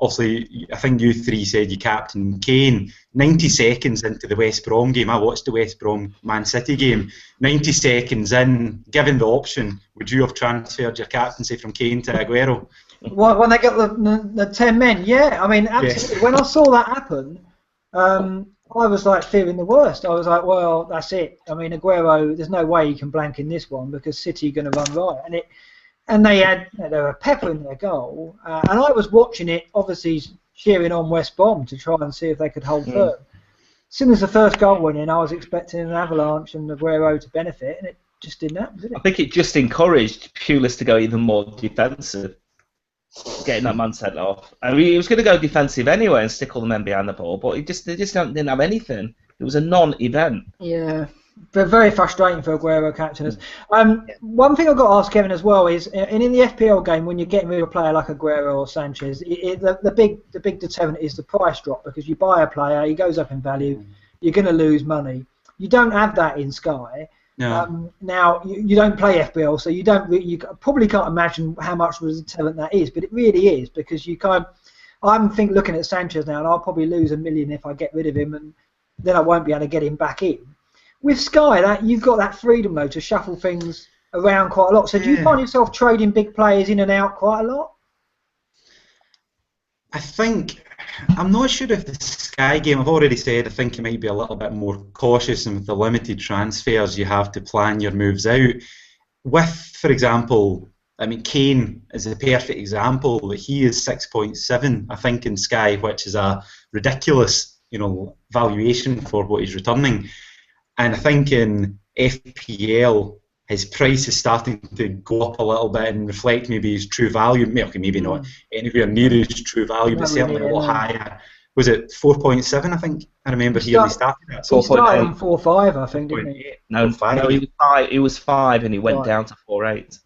obviously, I think you 3 said you captain Kane. 90 seconds into the West Brom game, I watched the West Brom Man City game. 90 seconds in, given the option, would you have transferred your captaincy from Kane to Aguero? When they got the 10 men, absolutely. Yes. When I saw that happen, I was fearing the worst. I was like, well, that's it. Aguero, there's no way he can blank in this one, because City are going to run riot. And they were peppering their goal, and I was watching it. Obviously, cheering on West Brom to try and see if they could hold firm. As soon as the first goal went in, I was expecting an avalanche and Aguero to benefit, and it just didn't happen, did it? I think it just encouraged Pulis to go even more defensive, getting that man sent off. I mean, he was going to go defensive anyway and stick all the men behind the ball, but they just didn't have anything. It was a non-event. Yeah, but very frustrating for Aguero captain us. One thing I've got to ask Kevin as well is, in the FPL game, when you're getting rid of a player like Aguero or Sanchez, the big deterrent is the price drop, because you buy a player, he goes up in value, you're going to lose money. You don't have that in Sky. No. Now you don't play FPL, so you probably can't imagine how much of a deterrent that is, but it really is, because I'm looking at Sanchez now, and I'll probably lose $1 million if I get rid of him, and then I won't be able to get him back in. With Sky, you've got that freedom though to shuffle things around quite a lot. So do you find yourself trading big players in and out quite a lot? I'm not sure if the Sky game, I've already said, I think you might be a little bit more cautious, and with the limited transfers you have to plan your moves out. With, for example, I mean, Kane is a perfect example. That he is 6.7, I think, in Sky, which is a ridiculous, valuation for what he's returning. And I think in FPL, his price is starting to go up a little bit and reflect maybe his true value. Maybe not anywhere near his true value, but certainly a lot higher. Was it 4.7? I think I remember he started at. He started on 4.5, I think, didn't he? No, he was 5, and he went down to 4.8.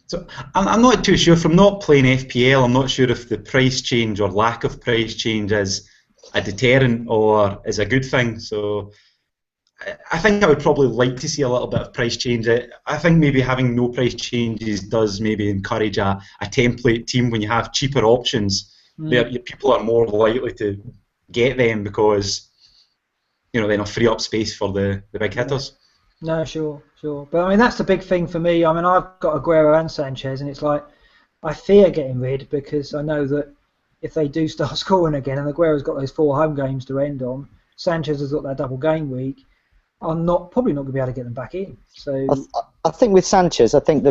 So I'm not too sure. From not playing FPL, I'm not sure if the price change or lack of price change is a deterrent or is a good thing. So I think I would probably like to see a little bit of price change. I think maybe having no price changes does maybe encourage a template team. When you have cheaper options, people are more likely to get them because they'll free up space for the big hitters. No, sure. But I mean, that's the big thing for me. I mean, I've got Aguero and Sanchez, and it's like I fear getting rid, because I know that if they do start scoring again, and Aguero's got those 4 home games to end on, Sanchez has got that double game week, I'm probably not going to be able to get them back in. So I think with Sanchez, I think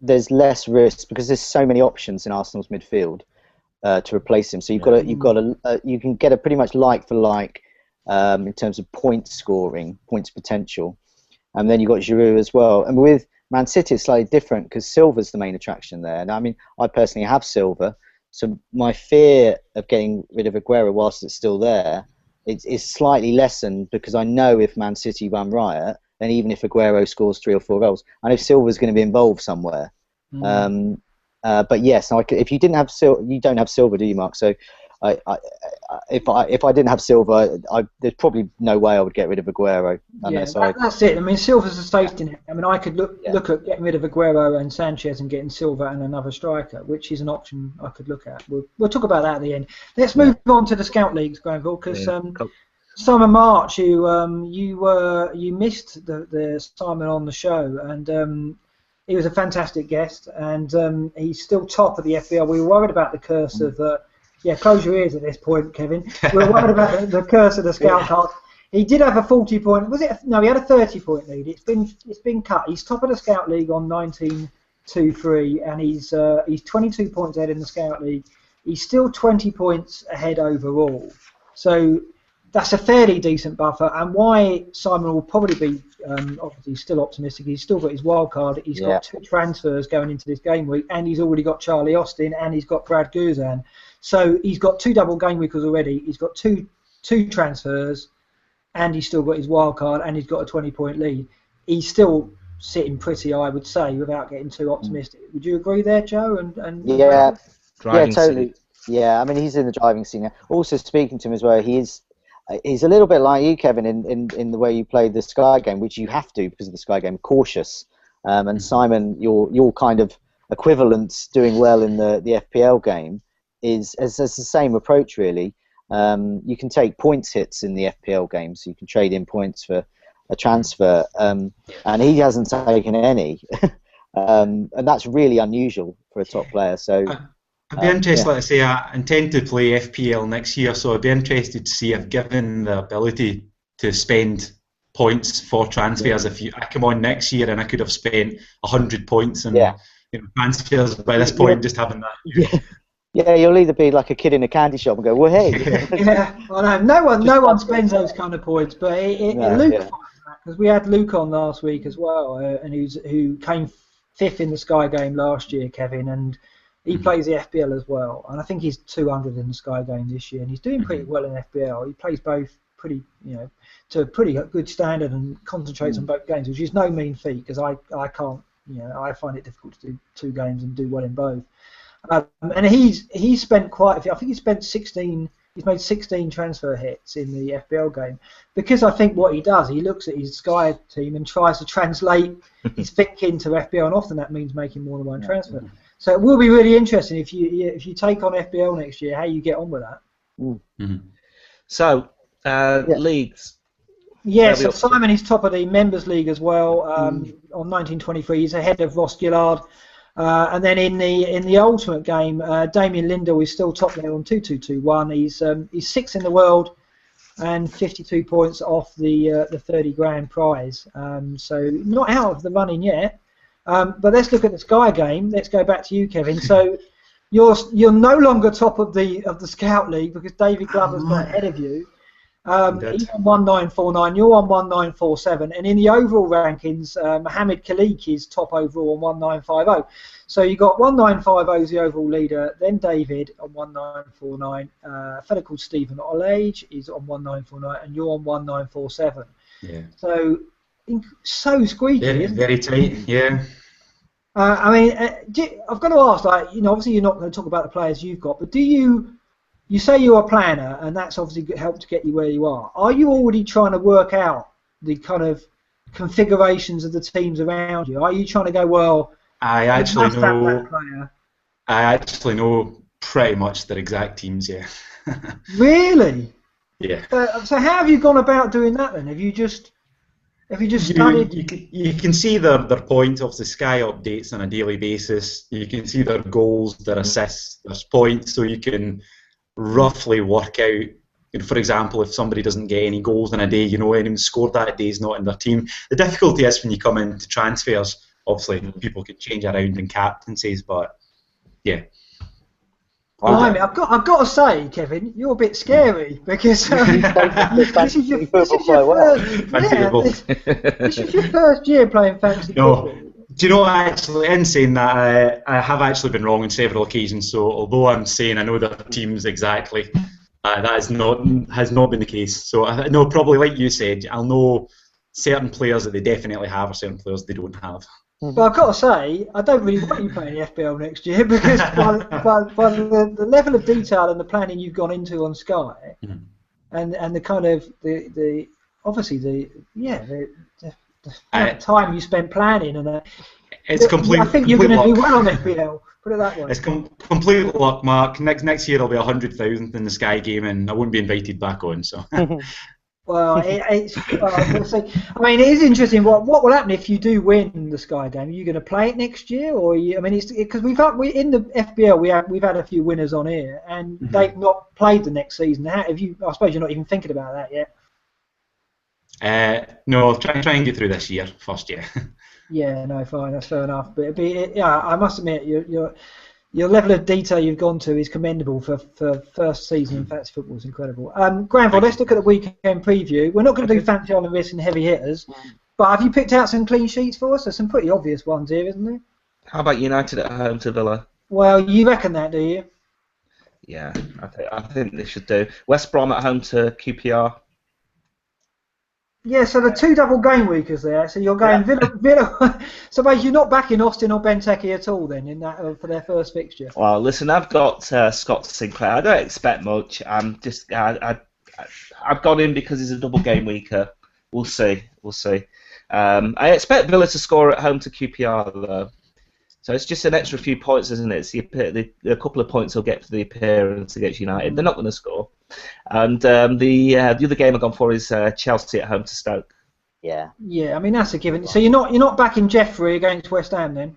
there's less risk because there's so many options in Arsenal's midfield to replace him. So you can get a pretty much like for like in terms of points potential, and then you've got Giroud as well. And with Man City, it's slightly different because Silva's the main attraction there. Now, I mean, I personally have Silva, so my fear of getting rid of Aguero whilst it's still there is slightly lessened, because I know if Man City run riot, then even if Aguero scores 3 or 4 goals, I know Silva's going to be involved somewhere. But yes, if you didn't have you don't have Silva, do you, Mark? So if I didn't have Silva, there's probably no way I would get rid of Aguero. That's it. I mean, Silva's a safety net. I mean, I could look at getting rid of Aguero and Sanchez and getting Silva and another striker, which is an option I could look at. We'll talk about that at the end. Let's move on to the Scout Leagues, Granville, because Simon March, you missed the Simon on the show, and he was a fantastic guest, and he's still top of the FPL. We were worried about the curse of close your ears at this point, Kevin. We're worried about the curse of the Scout card. He did have a 40-point. No, he had a 30-point lead. It's been cut. He's top of the Scout League on 19-2-3, and he's 22 points ahead in the Scout League. He's still 20 points ahead overall. So that's a fairly decent buffer. And why Simon will probably be obviously still optimistic. He's still got his wild card. He's got 2 transfers going into this game week, and he's already got Charlie Austin, and he's got Brad Guzan. So he's got 2 double game weekers already. He's got two transfers, and he's still got his wild card, and he's got a 20-point lead. He's still sitting pretty, I would say, without getting too optimistic. Would you agree there, Joe? Yeah, totally. Yeah, I mean, he's in the driving scene now. Also, speaking to him as well, he's a little bit like you, Kevin, in the way you play the Sky game, which you have to because of the Sky game, cautious. And Simon, your kind of equivalent doing well in the FPL game is the same approach, really. You can take points hits in the FPL game, so you can trade in points for a transfer, and he hasn't taken any, and that's really unusual for a top player. So I'd be interested, like I say, I intend to play FPL next year, so I'd be interested to see if, given the ability to spend points for transfers, if I come on next year and I could have spent 100 points on transfers by this point, just having that. Yeah, you'll either be like a kid in a candy shop and go, well, hey. Yeah, I know. No one spends those kind of points, but Luke, because we had Luke on last week as well, and who came 5th in the Sky game last year, Kevin, and he plays the FBL as well, and I think he's 200 in the Sky game this year, and he's doing pretty well in FBL. He plays both to a pretty good standard and concentrates on both games, which is no mean feat because I can't, I find it difficult to do 2 games and do well in both. And he's spent quite a few. I think he spent 16. He's made 16 transfer hits in the FBL game because I think what he does, he looks at his Sky team and tries to translate his thinking to FBL, and often that means making more than one transfer. So it will be really interesting if you take on FBL next year, how you get on with that. So leagues. Yes, so Simon is top of the Members League as well on 1923. He's ahead of Ross Gillard. And then in the Ultimate game, Damien Lindell is still top there on 2221. He's 6th in the world and 52 points off the 30 grand prize. So not out of the running yet. But let's look at the Sky game. Let's go back to you, Kevin. So you're no longer top of the Scout League because David Glover's got ahead of you. He's on 1949, you're on 1947, and in the overall rankings, Mohammed Khalik is top overall on 1950. So you've got 1950 is the overall leader, then David on 1949, a fellow called Stephen Olage is on 1949, and you're on 1947. Yeah. So squeaky, very tight, yeah. I mean, I've got to ask, obviously you're not going to talk about the players you've got, but you say you're a planner, and that's obviously helped to get you where you are. Are you already trying to work out the kind of configurations of the teams around you? Are you trying to go, well, I actually know pretty much their exact teams, yeah. Really? Yeah. So how have you gone about doing that then? Have you just studied? You can see their points off the Sky updates on a daily basis. You can see their goals, their assists, their points, so you can roughly work out, for example, if somebody doesn't get any goals in a day, anyone scored that day is not in their team. The difficulty is when you come into transfers, obviously people can change around in captaincies, but yeah. I've got to say, Kevin, you're a bit scary because this is your first year playing fantasy football. Do you know, actually, in saying that, I have actually been wrong on several occasions, so although I'm saying I know their teams exactly, that has not been the case. So, no, probably like you said, I'll know certain players that they definitely have or certain players they don't have. But I've got to say, I don't really want you playing the FBL next year because by the level of detail and the planning you've gone into on Sky, and the kind of the time you spent planning and it's complete. I think you're going to do well on FBL. Put it that way. It's complete luck, Mark. Next year I'll be 100,000th in the Sky game, and I won't be invited back on. So. Well, we'll see. I mean, it is interesting. What will happen if you do win the Sky game? Are you going to play it next year, or it's because we in the FBL we've had a few winners on here, and they've not played the next season. Have you? I suppose you're not even thinking about that yet. No, I'll try and get through this year first, yeah. Yeah, no, fine, that's fair enough. But I must admit, your level of detail you've gone to is commendable for first season in fantasy football. Is incredible. Granville, let's look at the weekend preview. We're not going to do fantasy on the risk and heavy hitters, but have you picked out some clean sheets for us? There's some pretty obvious ones here, isn't there? How about United at home to Villa? Well, you reckon that, do you? Yeah, I think they should do. West Brom at home to QPR. Yeah, so the 2 double game weekers there. So you're going Villa. So basically, you're not backing Austin or Benteke at all then in that for their first fixture. Well, listen, I've got Scott Sinclair. I don't expect much. I'm just I've got him because he's a double game weeker. We'll see. I expect Villa to score at home to QPR though. So it's just an extra few points, isn't it? So a couple of points he'll get for the appearance against United. They're not going to score. And the other game I've gone for is Chelsea at home to Stoke. Yeah. Yeah, I mean that's a given. So you're not backing Jeffrey against West Ham then?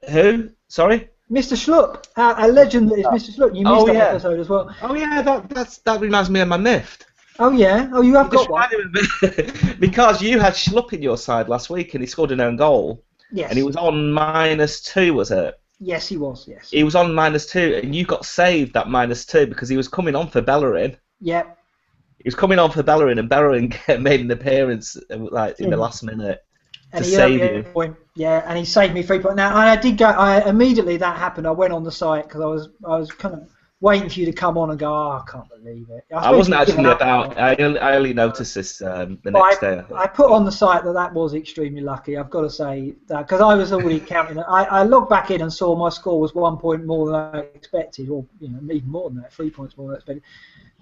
Who? Sorry? Mr. Schlupp, a legend that is Mr. Schlupp. You missed that episode as well. Oh yeah, that reminds me of my Mift. Oh yeah. Oh, you have got one. Because you had Schlupp in your side last week and he scored an own goal. Yes. And he was on -2, was it? Yes, he was. Yes. He was on -2, and you got saved that -2 because he was coming on for Bellerin. Yep. He was coming on for Bellerin, and Bellerin made an appearance like in the last minute and to he save earned me you. a point. Yeah, and he saved me 3 points. Now, I did go. I immediately that happened. I went on the site because I was kind of waiting for you to come on and go. Oh, I can't believe it. I wasn't actually about. I only noticed this the next day. I put on the site that was extremely lucky. I've got to say that because I was already counting. I logged back in and saw my score was 1 point more than I expected, or even more than that, 3 points more than I expected.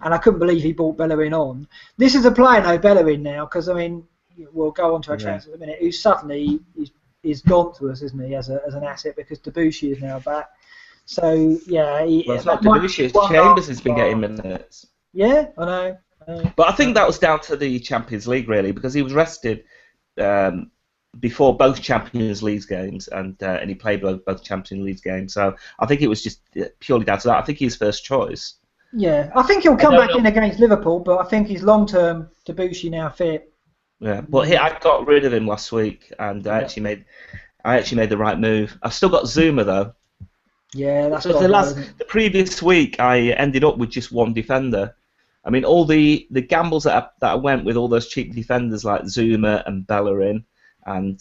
And I couldn't believe he brought Bellerin on. This is a player no Bellerin now because I mean we'll go on to our transfer in a minute. Who suddenly is gone to us, isn't he, as an asset because Debussy is now back. So yeah, well, it's not Debussy. It's Chambers has been getting minutes. Yeah, I know. But I think that was down to the Champions League really because he was rested before both Champions League games and he played both Champions League games. So I think it was just purely down to that. I think he's first choice. Yeah, I think he'll come back in against Liverpool, but I think he's long-term Debussy now fit. Yeah, but I got rid of him last week, and I actually made the right move. I've still got Zuma though. Yeah, that's the previous week I ended up with just one defender. I mean, all the gambles that I went with all those cheap defenders like Zuma and Bellerin and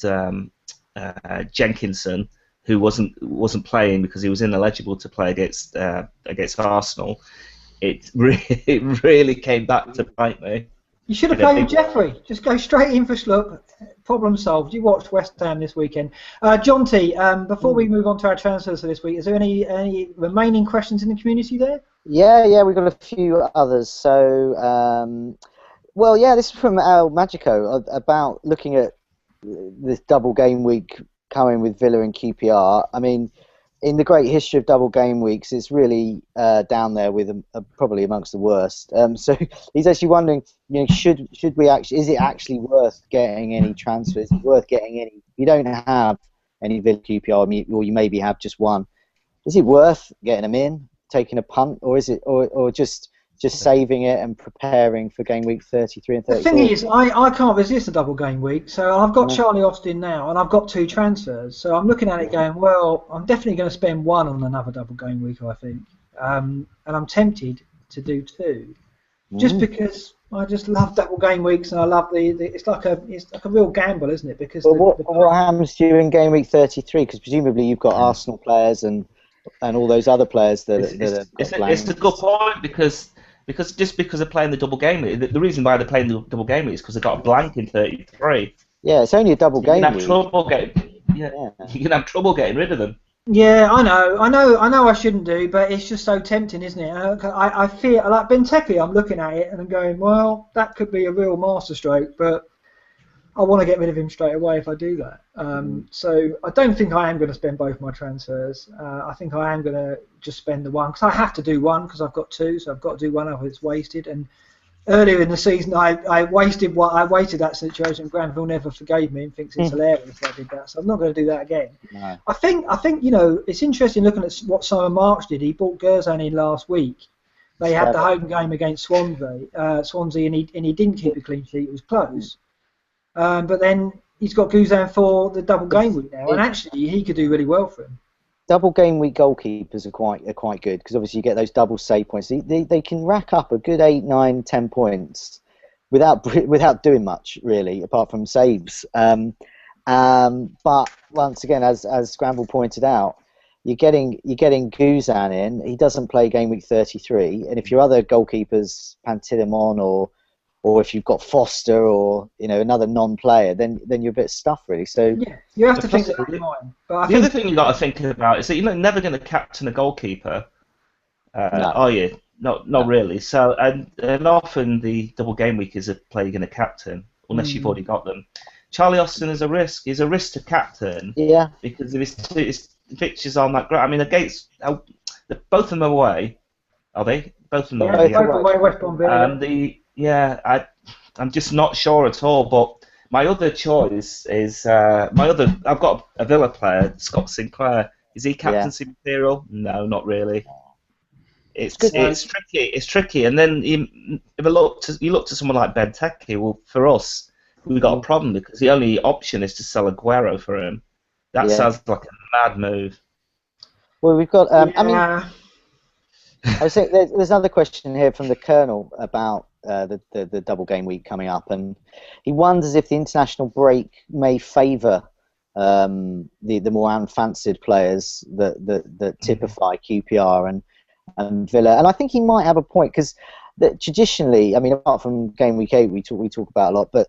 Jenkinson, who wasn't playing because he was ineligible to play against Arsenal. It really came back to bite me. You should have played with Jeffrey. Just go straight in for Schlupp. Problem solved. You watched West Ham this weekend. John T, before we move on to our transfers for this week, is there any remaining questions in the community there? Yeah, we've got a few others. So, this is from Al Magico about looking at this double game week coming with Villa and QPR. I mean, in the great history of double game weeks, it's really down there with probably amongst the worst. So he's actually wondering, should we actually? Is it actually worth getting any transfers? Is it worth getting any? If you don't have any Villa QPR, or you maybe have just one, is it worth getting them in, taking a punt, or is it, or just saving it and preparing for game week 33 and 34? The thing is, I can't resist a double game week, so I've got Charlie Austin now, and I've got 2 transfers, so I'm looking at it going, well, I'm definitely going to spend 1 on another double game week, I think, and I'm tempted to do 2, just because I just love double game weeks, and I love it's like a real gamble, isn't it? Because what happens to you in game week 33? Because presumably you've got Arsenal players and all those other players that it's a good point because they're playing the double game week. The reason why they're playing the double game week is because they've got a blank in 33. Yeah, it's only a double game week. You can have trouble getting rid of them. Yeah, I know I shouldn't do, but it's just so tempting, isn't it? I feel like Benteke, I'm looking at it and I'm going, well, that could be a real masterstroke, but I want to get rid of him straight away if I do that. So I don't think I am going to spend both my transfers. I think I am going to just spend the 1 because I have to do 1 because I've got 2, so I've got to do 1 otherwise it's wasted. And earlier in the season, I wasted that situation. Granville never forgave me and thinks it's hilarious that I did that, so I'm not going to do that again. No. I think it's interesting looking at what Simon March did. He brought Gerzan in last week. They had the home game against Swansea, and he didn't keep a clean sheet. It was close. But then he's got Guzan for the double game week now, and actually he could do really well for him. Double game week goalkeepers are quite good because obviously you get those double save points. They can rack up a good 8, 9, 10 points without doing much really, apart from saves. But once again, as Scramble pointed out, you're getting Guzan in. He doesn't play game week 33, and if your other goalkeepers, Pantilimon or if you've got Foster or another non-player, then you're a bit stuffed really. So yeah, you have to think that in mind. But the other thing you got to think about is that you're never going to captain a goalkeeper, are you? Not really. So and often the double game week is a player you're going to captain unless you've already got them. Charlie Austin is a risk. He's a risk to captain. Yeah. Because of his fixtures aren't that great. I mean, against both of them away, are they? Both of them away. Both away, West Brom Villa. I'm just not sure at all. But my other choice is I've got a Villa player, Scott Sinclair. Is he captaincy material? No, not really. It's tricky. It's tricky. And then you look to someone like Benteke. Well, for us, we've got a problem because the only option is to sell Aguero for him. That sounds like a mad move. Well, we've got. Yeah. I mean, I was saying there's another question here from the Colonel about the double game week coming up, and he wonders if the international break may favour the more unfancied players that typify QPR and Villa, and I think he might have a point because traditionally, I mean, apart from game week 8, we talk about a lot, but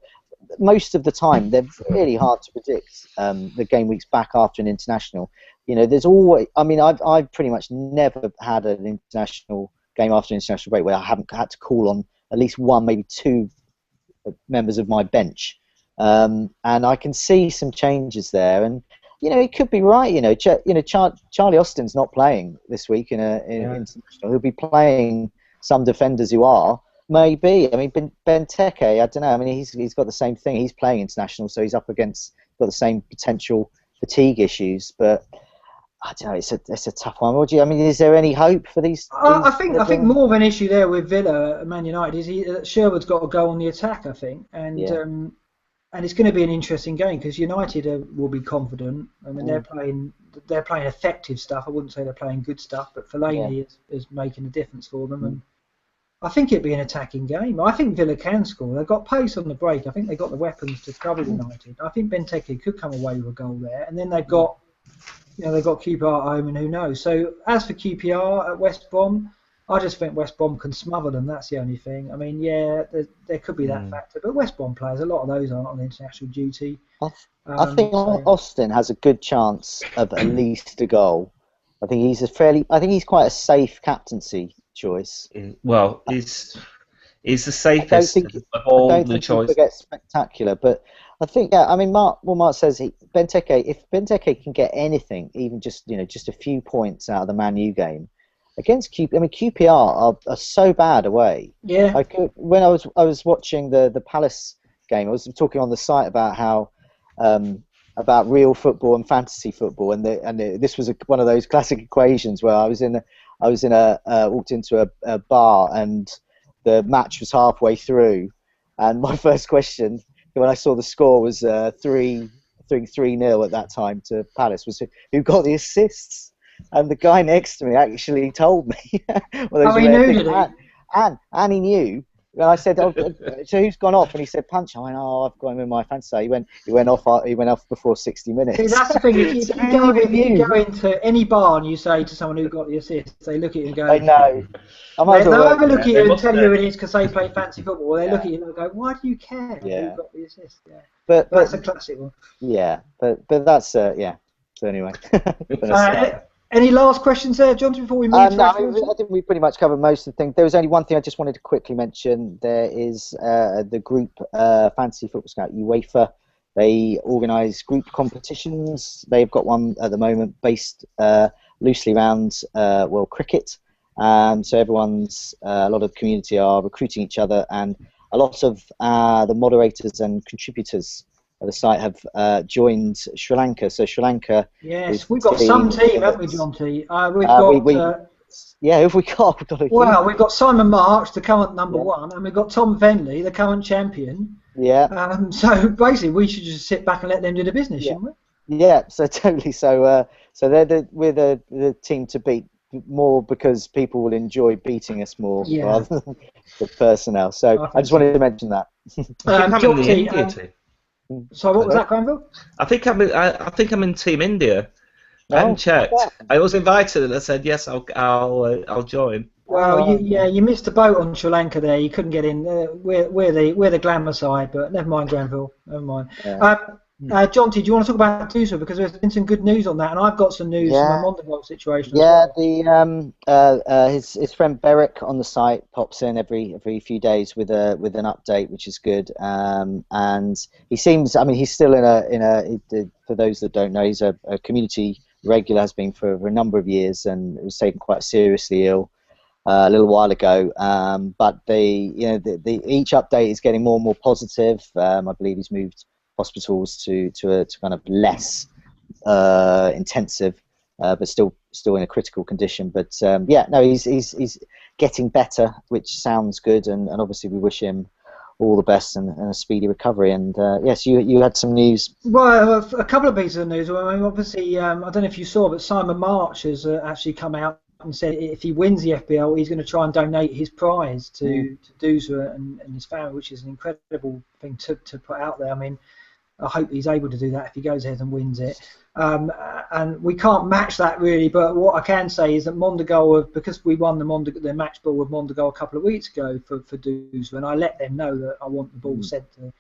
most of the time they're really hard to predict. The game weeks back after an international, there's always. I mean, I've pretty much never had an international game after an international break where I haven't had to call on at least one, maybe two members of my bench, and I can see some changes there. And it could be right. Charlie Austin's not playing this week in international. He'll be playing some defenders who are. Maybe. I mean, Benteke, I don't know. I mean, he's got the same thing. He's playing international, so he's got the same potential fatigue issues. But I don't know. It's a tough one. I mean, is there any hope for these? I think more of an issue there with Villa, Man United, is Sherwood's got to go on the attack. I think, and it's going to be an interesting game because United will be confident. I mean, they're playing effective stuff. I wouldn't say they're playing good stuff, but Fellaini is making a difference for them and. I think it'd be an attacking game. I think Villa can score. They've got pace on the break. I think they've got the weapons to cover United. I think Benteke could come away with a goal there. And then they've got QPR at home, and who knows. So as for QPR at West Brom, I just think West Brom can smother them. That's the only thing. I mean, there could be that factor. But West Brom players, a lot of those aren't on international duty. I think Austin has a good chance of at least a goal. I think he's quite a safe captaincy choice. Well, he's the safest of all the choices. I don't think spectacular, but I think I mean, Mark says if Benteke can get anything, even just a few points out of the Man U game against QPR are so bad away. Yeah. When I was watching the Palace game, I was talking on the site about how. About real football and fantasy football, and this was one of those classic equations where I walked into a bar and the match was halfway through, and my first question when I saw the score was 3-0 at that time to Palace was who got the assists, and the guy next to me actually told me. He knew, did he? And he knew. And I said, so who's gone off? And he said, Punch. I went, I've got him in my fantasy. He went off before 60 minutes. See, that's the thing. If you go into any bar and you say to someone who got the assist, they look at you and go, I know. They'll either look at you and tell you who it is because they play fancy football, or they look at you and go, why do you care who got the assist? Yeah. But that's a classic one. Yeah, but that's So anyway. Any last questions there, John, before we move I think we pretty much covered most of the things. There was only one thing I just wanted to quickly mention. There is the group Fantasy Football Scout UEFA. They organise group competitions. They've got one at the moment based loosely around cricket. So everyone's a lot of the community are recruiting each other, and a lot of the moderators and contributors the site have joined Sri Lanka. So Sri Lanka. Yes, we've got some team, haven't we, John T? We've got. We've got Simon March, the current number one, and we've got Tom Venley, the current champion. Yeah. So basically, we should just sit back and let them do the business, shouldn't we? Yeah. So totally. So we're the team to beat more because people will enjoy beating us more rather than the personnel. So I just wanted to mention that. John T, so what was that, Granville? I think I'm in Team India. I hadn't checked. I was invited and I said yes. I'll join. Well, you missed the boat on Sri Lanka there. You couldn't get in. We're the glamour side, but never mind, Granville. Never mind. Yeah. John T, do you want to talk about Dusa, because there's been some good news on that, and I've got some news from my Mondevolt situation. His friend Beric on the site pops in every few days with an update, which is good. And he seems, he's still in a for those that don't know, he's a community regular, has been for a number of years, and was taken quite seriously ill a little while ago. But each update is getting more and more positive. I believe he's moved hospitals to a kind of less intensive, but still in a critical condition. But he's getting better, which sounds good, and obviously we wish him all the best and a speedy recovery. And yes, you had some news. Well, a couple of pieces of news. I mean, obviously, I don't know if you saw, but Simon March has actually come out and said if he wins the FPL, he's going to try and donate his prize to Douzra and his family, which is an incredible thing to put out there. I mean, I hope he's able to do that if he goes ahead and wins it. And we can't match that really, but what I can say is that Mondigal, because we won the match ball with Mondigal a couple of weeks ago for Douzra, and I let them know that I want the ball sent to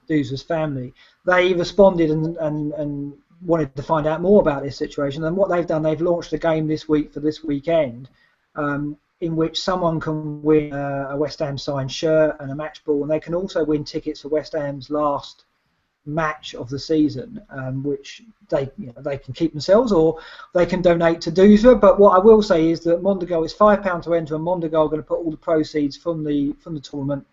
Douzra's family. They responded and wanted to find out more about this situation, and what they've done, they've launched a game this week for this weekend, in which someone can win a West Ham signed shirt and a match ball, and they can also win tickets for West Ham's last match of the season, which they can keep themselves or they can donate to Douzra. But what I will say is that Mondigal is £5 to enter, and Mondigal are going to put all the proceeds from the tournament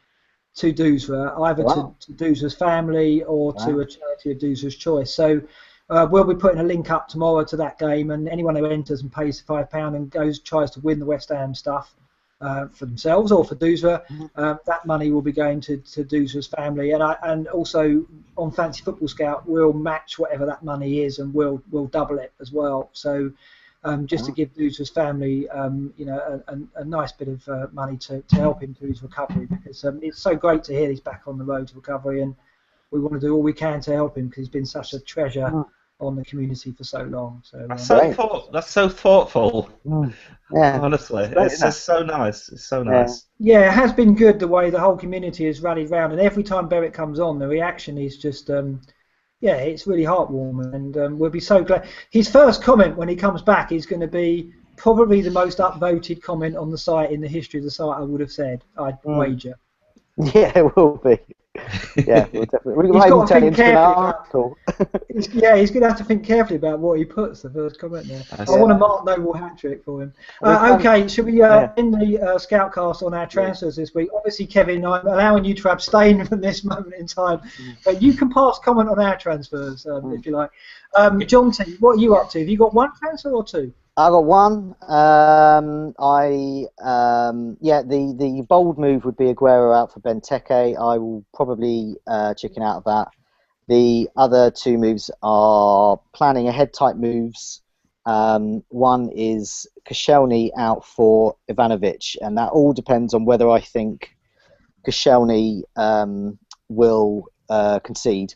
to Douzra, either to Douzra's family or to a charity of Douzra's choice. So we'll be putting a link up tomorrow to that game, and anyone who enters and pays £5 and tries to win the West Ham stuff for themselves or for Douzra, that money will be going to Douzra's family, and also on Fantasy Football Scout we'll match whatever that money is, and we'll double it as well. So just to give Douzra's family a nice bit of money to help him through his recovery, because it's so great to hear he's back on the road to recovery, and we want to do all we can to help him because he's been such a treasure on the community for so long. So that's so thoughtful. Yeah, honestly, it's just so nice. It's so nice. Yeah, it has been good the way the whole community has rallied round, and every time Beric comes on, the reaction is just it's really heartwarming, and we'll be so glad. His first comment when he comes back is going to be probably the most upvoted comment on the site in the history of the site, I would have said. I'd wager. Yeah, it will be. Yeah, we'll definitely. He's got to think carefully. He's going to have to think carefully about what he puts the first comment there. I want a Mark Noble hat trick for him. Okay, should we end the ScoutCast on our transfers this week? Obviously, Kevin, I'm allowing you to abstain from this moment in time, but you can pass comment on our transfers if you like. John T, what are you up to? Have you got one transfer or two? I got one. The bold move would be Aguero out for Benteke. I will probably chicken out of that. The other two moves are planning ahead type moves. One is Koscielny out for Ivanovic, and that all depends on whether I think Koscielny will concede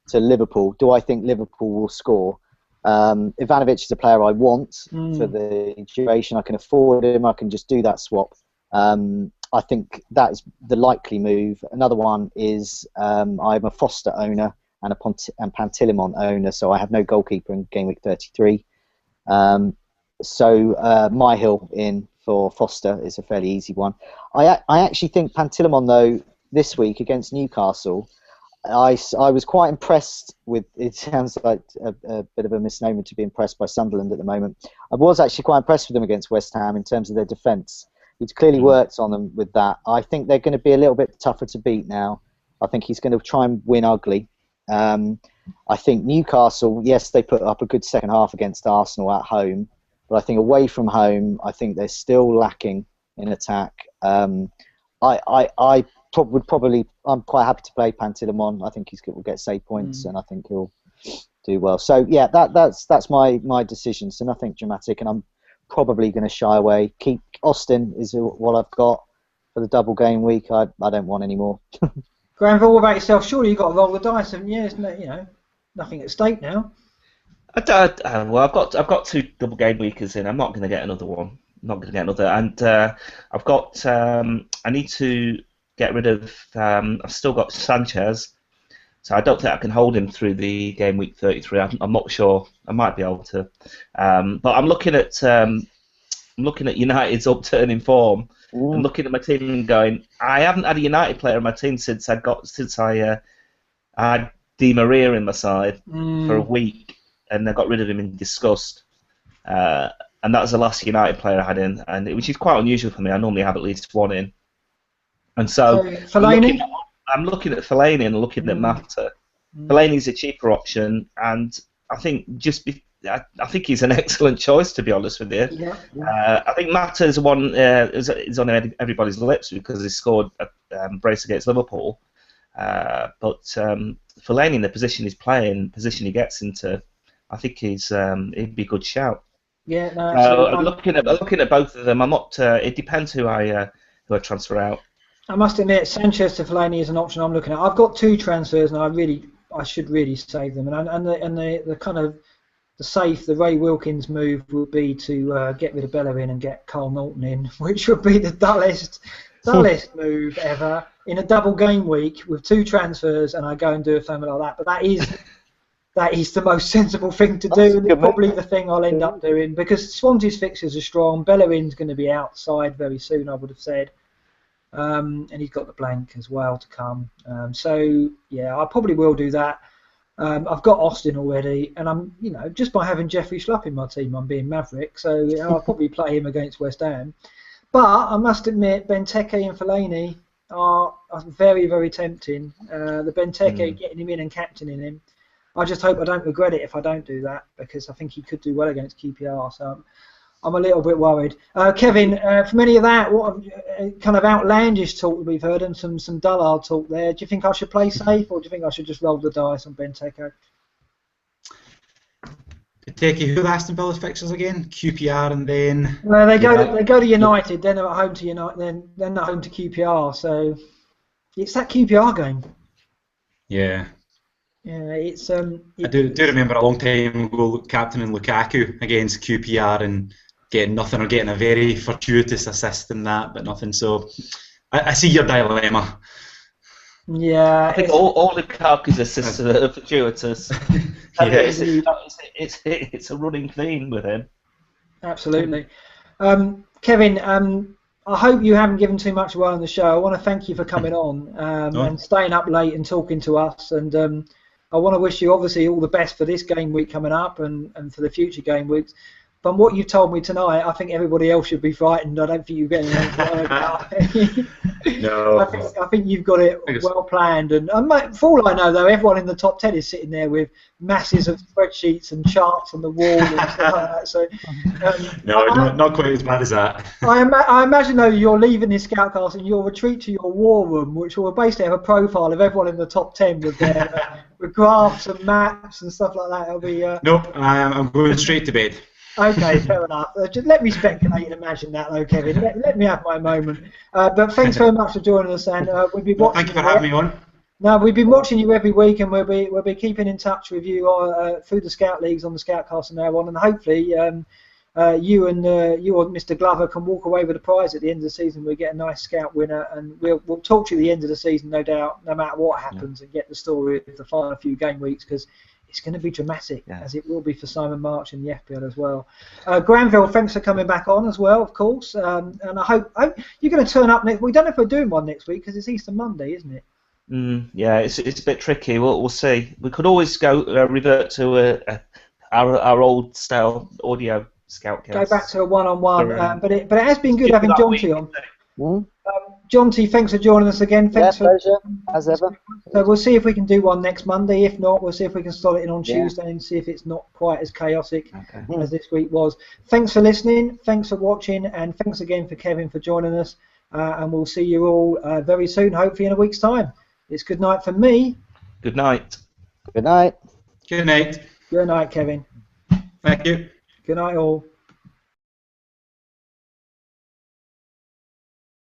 to Liverpool. Do I think Liverpool will score? Ivanovic is a player I want for the duration. I can afford him. I can just do that swap. I think that is the likely move. Another one is I'm a Foster owner and a Pantilimon owner, so I have no goalkeeper in game week 33. So my hill in for Foster is a fairly easy one. I actually think Pantilimon, though, this week against Newcastle, I was quite impressed with. It sounds like a bit of a misnomer to be impressed by Sunderland at the moment. I was actually quite impressed with them against West Ham in terms of their defence. He's clearly worked on them with that. I think they're going to be a little bit tougher to beat now. I think he's going to try and win ugly. I think Newcastle, yes, they put up a good second half against Arsenal at home, but I think away from home, I think they're still lacking in attack. I'm quite happy to play Pantilimon. I think will get save points, and I think he'll do well. So yeah, that's my decision. So nothing dramatic, and I'm probably going to shy away. Keep Austin is what I've got for the double game week. I don't want any more. Granville, what about yourself? Surely you've got to roll the dice, haven't you? Isn't nothing at stake now. Well, I've got two double game weekers in. I'm not going to get another one. And I've got. I need to get rid of. I've still got Sanchez, so I don't think I can hold him through the game week 33. I'm not sure. I might be able to, but I'm looking at United's upturning form and looking at my team and going, I haven't had a United player in my team since I had Di Maria in my side for a week, and I got rid of him in disgust. And that was the last United player I had in, which is quite unusual for me. I normally have at least one in. And so I'm looking at Fellaini and looking at Mata. Fellaini's a cheaper option, and I think I think he's an excellent choice, to be honest with you. I think Mata is one is on everybody's lips because he scored brace against Liverpool. But Fellaini, in the position he's playing, position he gets into, I think he'd be a good shout. Yeah, no, absolutely. Looking at both of them, I'm not. It depends who I transfer out. I must admit, Sanchez to Fellaini is an option I'm looking at. I've got 2 transfers, and I should really save them. And the kind of the Ray Wilkins move would be to get rid of Bellerin and get Carl Norton in, which would be the dullest move ever in a double game week with 2 transfers, and I go and do a family like that. But that is the most sensible thing to do, and it's probably the thing I'll end up doing, because Swansea's fixtures are strong. Bellerin's going to be outside very soon, I would have said. And he's got the blank as well to come. So yeah, I probably will do that. I've got Austin already, and I'm, just by having Jeffrey Schlupp in my team, I'm being maverick. So I'll probably play him against West Ham. But I must admit, Benteke and Fellaini are very, very tempting. The Benteke, getting him in and captaining him. I just hope I don't regret it if I don't do that, because I think he could do well against QPR. So I'm a little bit worried. Kevin, from any of that, what kind of outlandish talk that we've heard and some dullard talk there, do you think I should play safe, or do you think I should just roll the dice on Benteke? Benteke, who are the Aston Villa fixtures again? QPR, and then They go to United, then they're at home to United, then they're home to QPR. So it's that QPR game. Yeah. Yeah, it's I do remember a long time ago captaining Lukaku against QPR and getting nothing, or getting a very fortuitous assist in that, but nothing. So I see your dilemma. Yeah, I think all Lukaku's assists are fortuitous. It's a running theme with him. Absolutely. Kevin, I hope you haven't given too much away on the show. I want to thank you for coming on and staying up late and talking to us. And I want to wish you obviously all the best for this game week coming up and for the future game weeks. From what you've told me tonight, I think everybody else should be frightened. I don't think you're getting anything. No. I think you've got it well planned. And for all I know, though, everyone in the top 10 is sitting there with masses of spreadsheets and charts on the wall and stuff like that. So, not quite as bad as that. I imagine, though, you're leaving this Scoutcast and you'll retreat to your war room, which will basically have a profile of everyone in the top 10 with their with graphs and maps and stuff like that. It'll be. Nope, I'm going straight to bed. Okay, fair enough. Just let me speculate and imagine that, though, Kevin. Let me have my moment. But thanks very much for joining us, and we'll be watching. Thank you for having me on. No, we've been watching you every week, and we'll be keeping in touch with you through the Scout Leagues on the Scoutcast from now on, and hopefully you or Mr. Glover can walk away with a prize at the end of the season. We'll get a nice Scout winner, and we'll talk to you at the end of the season, no doubt, no matter what happens, and get the story of the final few game weeks, because it's going to be dramatic, as it will be for Simon March in the FPL as well. Granville, thanks for coming back on as well, of course. And I hope you're going to turn up next. We don't know if we're doing one next week because it's Easter Monday, isn't it? Yeah, it's a bit tricky. We'll see. We could always go revert to our old style audio Scoutcast. Go back to a one-on-one. But it has been good having Jonty on. Jonty, thanks for joining us again. Thanks pleasure, as ever. So we'll see if we can do one next Monday. If not, we'll see if we can slot it in on Tuesday and see if it's not quite as chaotic as this week was. Thanks for listening, thanks for watching, and thanks again for Kevin for joining us. And we'll see you all very soon, hopefully in a week's time. It's good night from me. Good night. Good night. Good night. Good night, Kevin. Thank you. Good night, all.